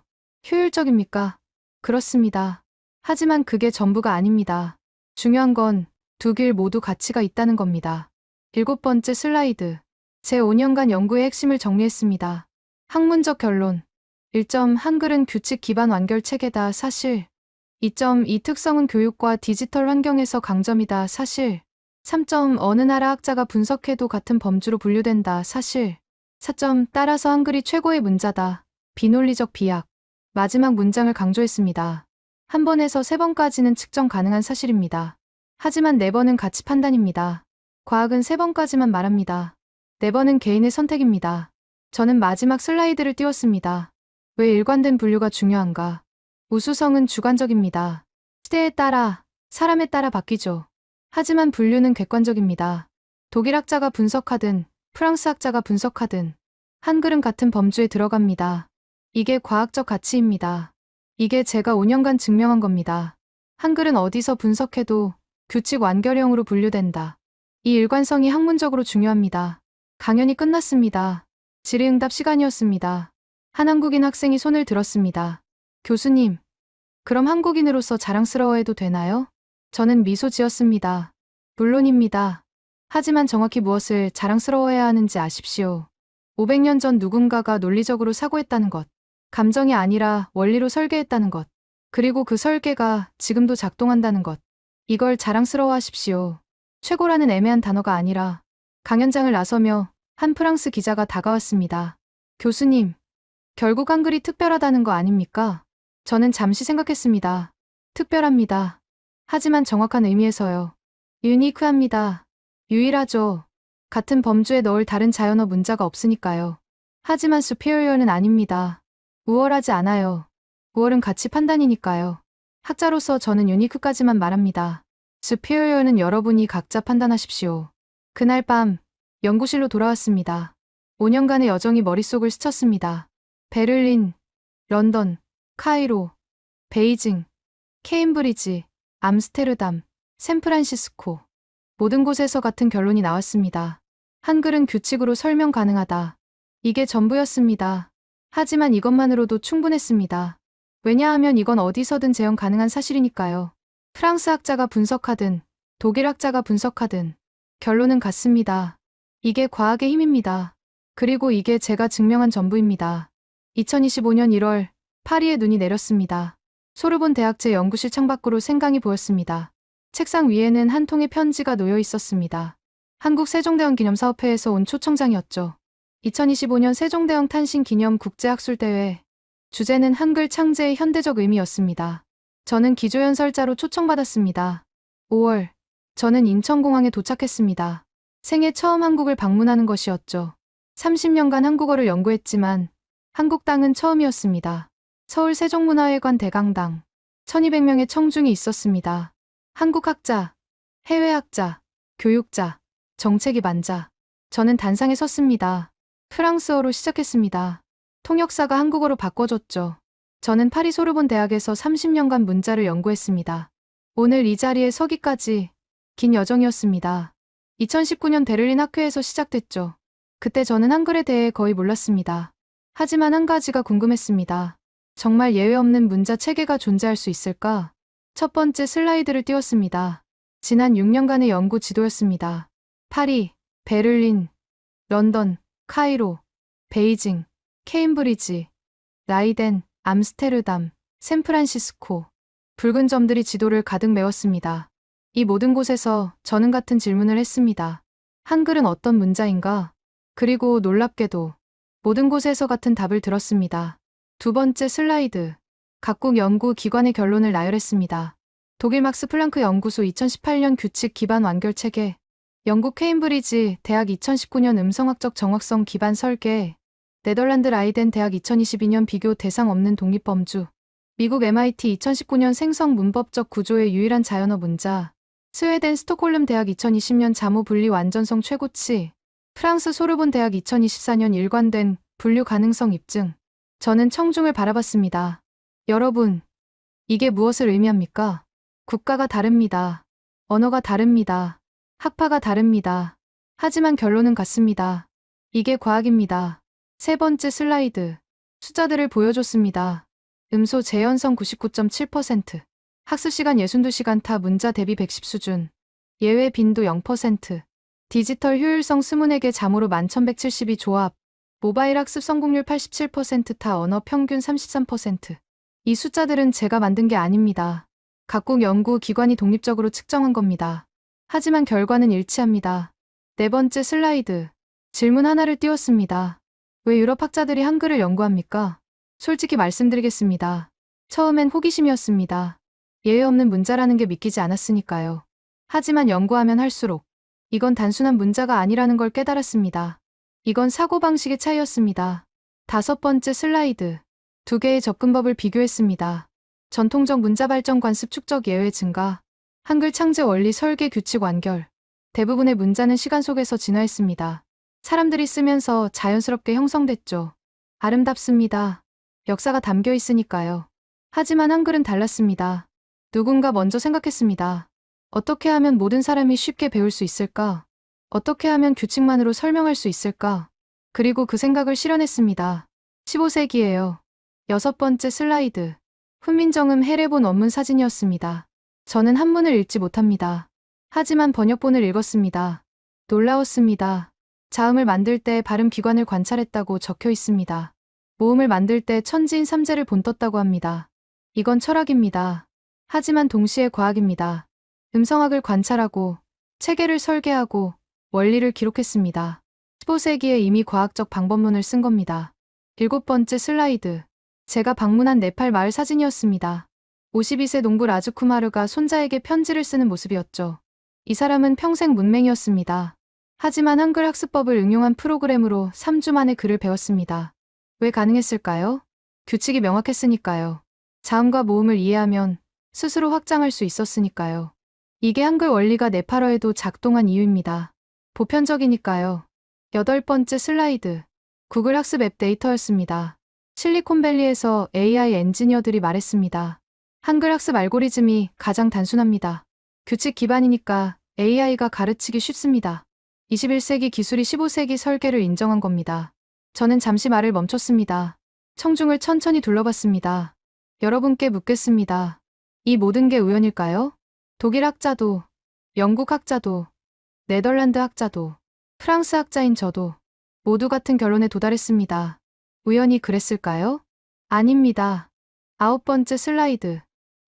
Speaker 2: 효율적입니까? 그렇습니다. 하지만 그게 전부가 아닙니다. 중요한 건 두 길 모두 가치가 있다는 겁니다. 일곱 번째 슬라이드. 제 5년간 연구의 핵심을 정리했습니다. 학문적 결론. 1점 한글은 규칙 기반 완결 체계다 사실. 2점 이 특성은 교육과 디지털 환경에서 강점이다 사실. 3점 어느 나라 학자가 분석해도 같은 범주로 분류된다 사실. 4점 따라서 한글이 최고의 문자다. 비논리적 비약. 마지막 문장을 강조했습니다. 한 번에서 세 번까지는 측정 가능한 사실입니다. 하지만 네 번은 가치 판단입니다. 과학은 세 번까지만 말합니다. 네 번은 개인의 선택입니다. 저는 마지막 슬라이드를 띄웠습니다. 왜 일관된 분류가 중요한가? 우수성은 주관적입니다. 시대에 따라, 사람에 따라 바뀌죠. 하지만 분류는 객관적입니다. 독일 학자가 분석하든, 프랑스 학자가 분석하든, 한글은 같은 범주에 들어갑니다. 이게 과학적 가치입니다. 이게 제가 5년간 증명한 겁니다. 한글은 어디서 분석해도 규칙 완결형으로 분류된다. 이 일관성이 학문적으로 중요합니다. 강연이 끝났습니다. 질의응답 시간이었습니다. 한 한국인 학생이 손을 들었습니다. 교수님, 그럼 한국인으로서 자랑스러워해도 되나요? 저는 미소 지었습니다. 물론입니다. 하지만 정확히 무엇을 자랑스러워해야 하는지 아십시오. 500년 전 누군가가 논리적으로 사고했다는 것, 감정이 아니라 원리로 설계했다는 것, 그리고 그 설계가 지금도 작동한다는 것, 이걸 자랑스러워하십시오. 최고라는 애매한 단어가 아니라 강연장을 나서며 한 프랑스 기자가 다가왔습니다. 교수님, 결국 한글이 특별하다는 거 아닙니까? 저는 잠시 생각했습니다. 특별합니다. 하지만 정확한 의미에서요. 유니크합니다. 유일하죠. 같은 범주에 넣을 다른 자연어 문자가 없으니까요. 하지만 superior는 아닙니다. 우월하지 않아요. 우월은 가치 판단이니까요. 학자로서 저는 유니크까지만 말합니다. superior는 여러분이 각자 판단하십시오. 그날 밤 연구실로 돌아왔습니다. 5년간의 여정이 머릿속을 스쳤습니다. 베를린, 런던, 카이로, 베이징, 케임브리지, 암스테르담, 샌프란시스코. 모든 곳에서 같은 결론이 나왔습니다. 한글은 규칙으로 설명 가능하다. 이게 전부였습니다. 하지만 이것만으로도 충분했습니다. 왜냐하면 이건 어디서든 재현 가능한 사실이니까요. 프랑스 학자가 분석하든, 독일 학자가 분석하든, 결론은 같습니다. 이게 과학의 힘입니다. 그리고 이게 제가 증명한 전부입니다. 2025년 1월, 파리에 눈이 내렸습니다. 소르본 대학제 연구실 창밖으로 생강이 보였습니다. 책상 위에는 한 통의 편지가 놓여 있었습니다. 한국 세종대왕 기념사업회에서 온 초청장이었죠. 2025년 세종대왕 탄신 기념 국제학술대회. 주제는 한글 창제의 현대적 의미였습니다. 저는 기조연설자로 초청받았습니다. 5월, 저는 인천공항에 도착했습니다. 생애 처음 한국을 방문하는 것이었죠. 30년간 한국어를 연구했지만 한국 땅은 처음이었습니다. 서울 세종문화회관 대강당. 1200명의 청중이 있었습니다. 한국 학자, 해외 학자, 교육자, 정책이 반자. 저는 단상에 섰습니다. 프랑스어로 시작했습니다. 통역사가 한국어로 바꿔줬죠. 저는 파리 소르본 대학에서 30년간 문자를 연구했습니다. 오늘 이 자리에 서기까지 긴 여정이었습니다. 2019년 베를린 학회에서 시작됐죠. 그때 저는 한글에 대해 거의 몰랐습니다. 하지만 한 가지가 궁금했습니다. 정말 예외 없는 문자 체계가 존재할 수 있을까? 첫 번째 슬라이드를 띄웠습니다. 지난 6년간의 연구 지도였습니다. 파리, 베를린, 런던, 카이로, 베이징, 케임브리지, 라이덴, 암스테르담, 샌프란시스코. 붉은 점들이 지도를 가득 메웠습니다. 이 모든 곳에서 저는 같은 질문을 했습니다. 한글은 어떤 문자인가? 그리고 놀랍게도 모든 곳에서 같은 답을 들었습니다. 두 번째 슬라이드. 각국 연구 기관의 결론을 나열했습니다. 독일 막스 플랑크 연구소 2018년 규칙 기반 완결 체계, 영국 케임브리지 대학 2019년 음성학적 정확성 기반 설계, 네덜란드 라이덴 대학 2022년 비교 대상 없는 독립범주, 미국 MIT 2019년 생성 문법적 구조의 유일한 자연어 문자, 스웨덴 스톡홀름 대학 2020년 자모 분리 완전성 최고치, 프랑스 소르본 대학 2024년 일관된 분류 가능성 입증. 저는 청중을 바라봤습니다. 여러분, 이게 무엇을 의미합니까? 국가가 다릅니다. 언어가 다릅니다. 학파가 다릅니다. 하지만 결론은 같습니다. 이게 과학입니다. 세 번째 슬라이드. 숫자들을 보여줬습니다. 음소 재현성 99.7%, 학습시간 62시간 타 문자 대비 110 수준, 예외 빈도 0%, 디지털 효율성 스문에게 자모로 11,172 조합, 모바일 학습 성공률 87%, 타 언어 평균 33%. 이 숫자들은 제가 만든 게 아닙니다. 각국 연구 기관이 독립적으로 측정한 겁니다. 하지만 결과는 일치합니다. 네 번째 슬라이드. 질문 하나를 띄웠습니다. 왜 유럽 학자들이 한글을 연구합니까? 솔직히 말씀드리겠습니다. 처음엔 호기심이었습니다. 예외 없는 문자라는 게 믿기지 않았으니까요. 하지만 연구하면 할수록 이건 단순한 문자가 아니라는 걸 깨달았습니다. 이건 사고방식의 차이였습니다. 다섯 번째 슬라이드. 두 개의 접근법을 비교했습니다. 전통적 문자 발전 관습 축적 예외 증가, 한글 창제 원리 설계 규칙 완결. 대부분의 문자는 시간 속에서 진화했습니다. 사람들이 쓰면서 자연스럽게 형성됐죠. 아름답습니다. 역사가 담겨 있으니까요. 하지만 한글은 달랐습니다. 누군가 먼저 생각했습니다. 어떻게 하면 모든 사람이 쉽게 배울 수 있을까? 어떻게 하면 규칙만으로 설명할 수 있을까? 그리고 그 생각을 실현했습니다. 15세기예요. 여섯 번째 슬라이드. 훈민정음 해례본 원문 사진이었습니다. 저는 한문을 읽지 못합니다. 하지만 번역본을 읽었습니다. 놀라웠습니다. 자음을 만들 때 발음 기관을 관찰했다고 적혀 있습니다. 모음을 만들 때 천지인 삼재를 본떴다고 합니다. 이건 철학입니다. 하지만 동시에 과학입니다. 음성학을 관찰하고 체계를 설계하고 원리를 기록했습니다. 15세기에 이미 과학적 방법론을 쓴 겁니다. 일곱 번째 슬라이드. 제가 방문한 네팔 마을 사진이었습니다. 52세 농부 라즈쿠마르가 손자에게 편지를 쓰는 모습이었죠. 이 사람은 평생 문맹이었습니다. 하지만 한글 학습법을 응용한 프로그램으로 3주 만에 글을 배웠습니다. 왜 가능했을까요? 규칙이 명확했으니까요. 자음과 모음을 이해하면 스스로 확장할 수 있었으니까요. 이게 한글 원리가 네팔어에도 작동한 이유입니다. 보편적이니까요. 여덟 번째 슬라이드. 구글 학습 앱 데이터였습니다. 실리콘밸리에서 AI 엔지니어들이 말했습니다. 한글 학습 알고리즘이 가장 단순합니다. 규칙 기반이니까 AI가 가르치기 쉽습니다. 21세기 기술이 15세기 설계를 인정한 겁니다. 저는 잠시 말을 멈췄습니다. 청중을 천천히 둘러봤습니다. 여러분께 묻겠습니다. 이 모든 게 우연일까요? 독일 학자도, 영국 학자도, 네덜란드 학자도, 프랑스 학자인 저도 모두 같은 결론에 도달했습니다. 우연히 그랬을까요? 아닙니다. 아홉 번째 슬라이드.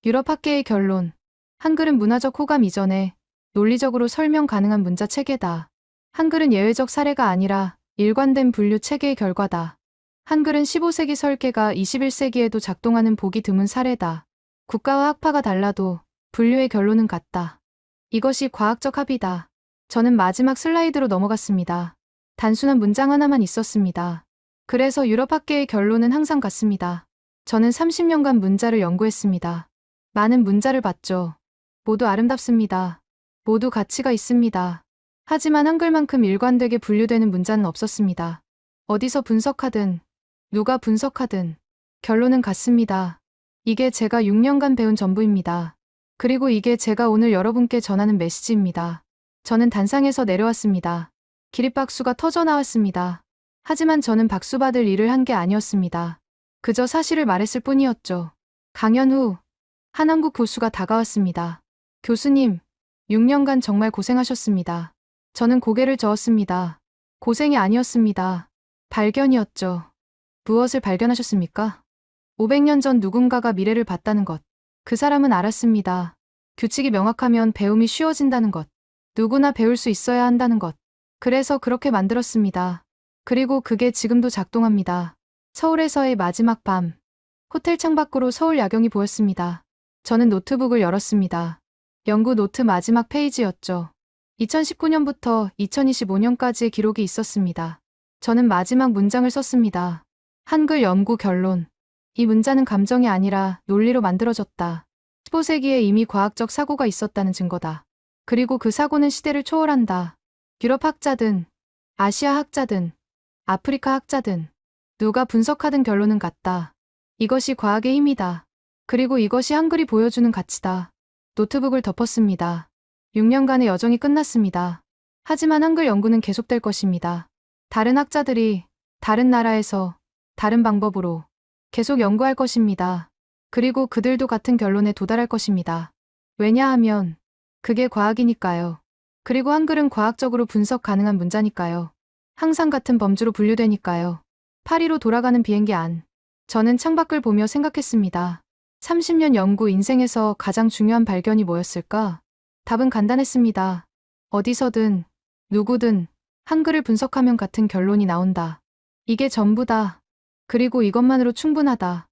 Speaker 2: 유럽 학계의 결론. 한글은 문화적 호감 이전에 논리적으로 설명 가능한 문자 체계다. 한글은 예외적 사례가 아니라 일관된 분류 체계의 결과다. 한글은 15세기 설계가 21세기에도 작동하는 보기 드문 사례다. 국가와 학파가 달라도 분류의 결론은 같다. 이것이 과학적 합의다. 저는 마지막 슬라이드로 넘어갔습니다. 단순한 문장 하나만 있었습니다. 그래서 유럽 학계의 결론은 항상 같습니다. 저는 30년간 문자를 연구했습니다. 많은 문자를 봤죠. 모두 아름답습니다. 모두 가치가 있습니다. 하지만 한글만큼 일관되게 분류되는 문자는 없었습니다. 어디서 분석하든, 누가 분석하든, 결론은 같습니다. 이게 제가 6년간 배운 전부입니다. 그리고 이게 제가 오늘 여러분께 전하는 메시지입니다. 저는 단상에서 내려왔습니다. 기립박수가 터져 나왔습니다. 하지만 저는 박수 받을 일을 한 게 아니었습니다. 그저 사실을 말했을 뿐이었죠. 강연 후 한한국 교수가 다가왔습니다. 교수님, 6년간 정말 고생하셨습니다. 저는 고개를 저었습니다. 고생이 아니었습니다. 발견이었죠. 무엇을 발견하셨습니까? 500년 전 누군가가 미래를 봤다는 것. 그 사람은 알았습니다. 규칙이 명확하면 배움이 쉬워진다는 것. 누구나 배울 수 있어야 한다는 것. 그래서 그렇게 만들었습니다. 그리고 그게 지금도 작동합니다. 서울에서의 마지막 밤. 호텔 창밖으로 서울 야경이 보였습니다. 저는 노트북을 열었습니다. 연구 노트 마지막 페이지였죠. 2019년부터 2025년까지의 기록이 있었습니다. 저는 마지막 문장을 썼습니다. 한글 연구 결론. 이 문자는 감정이 아니라 논리로 만들어졌다. 15세기에 이미 과학적 사고가 있었다는 증거다. 그리고 그 사고는 시대를 초월한다. 유럽 학자든, 아시아 학자든, 아프리카 학자든, 누가 분석하든 결론은 같다. 이것이 과학의 힘이다. 그리고 이것이 한글이 보여주는 가치다. 노트북을 덮었습니다. 6년간의 여정이 끝났습니다. 하지만 한글 연구는 계속될 것입니다. 다른 학자들이 다른 나라에서 다른 방법으로 계속 연구할 것입니다. 그리고 그들도 같은 결론에 도달할 것입니다. 왜냐하면 그게 과학이니까요. 그리고 한글은 과학적으로 분석 가능한 문자니까요. 항상 같은 범주로 분류되니까요. 파리로 돌아가는 비행기 안. 저는 창밖을 보며 생각했습니다. 30년 연구 인생에서 가장 중요한 발견이 뭐였을까? 답은 간단했습니다. 어디서든, 누구든, 한글을 분석하면 같은 결론이 나온다. 이게 전부다. 그리고 이것만으로 충분하다.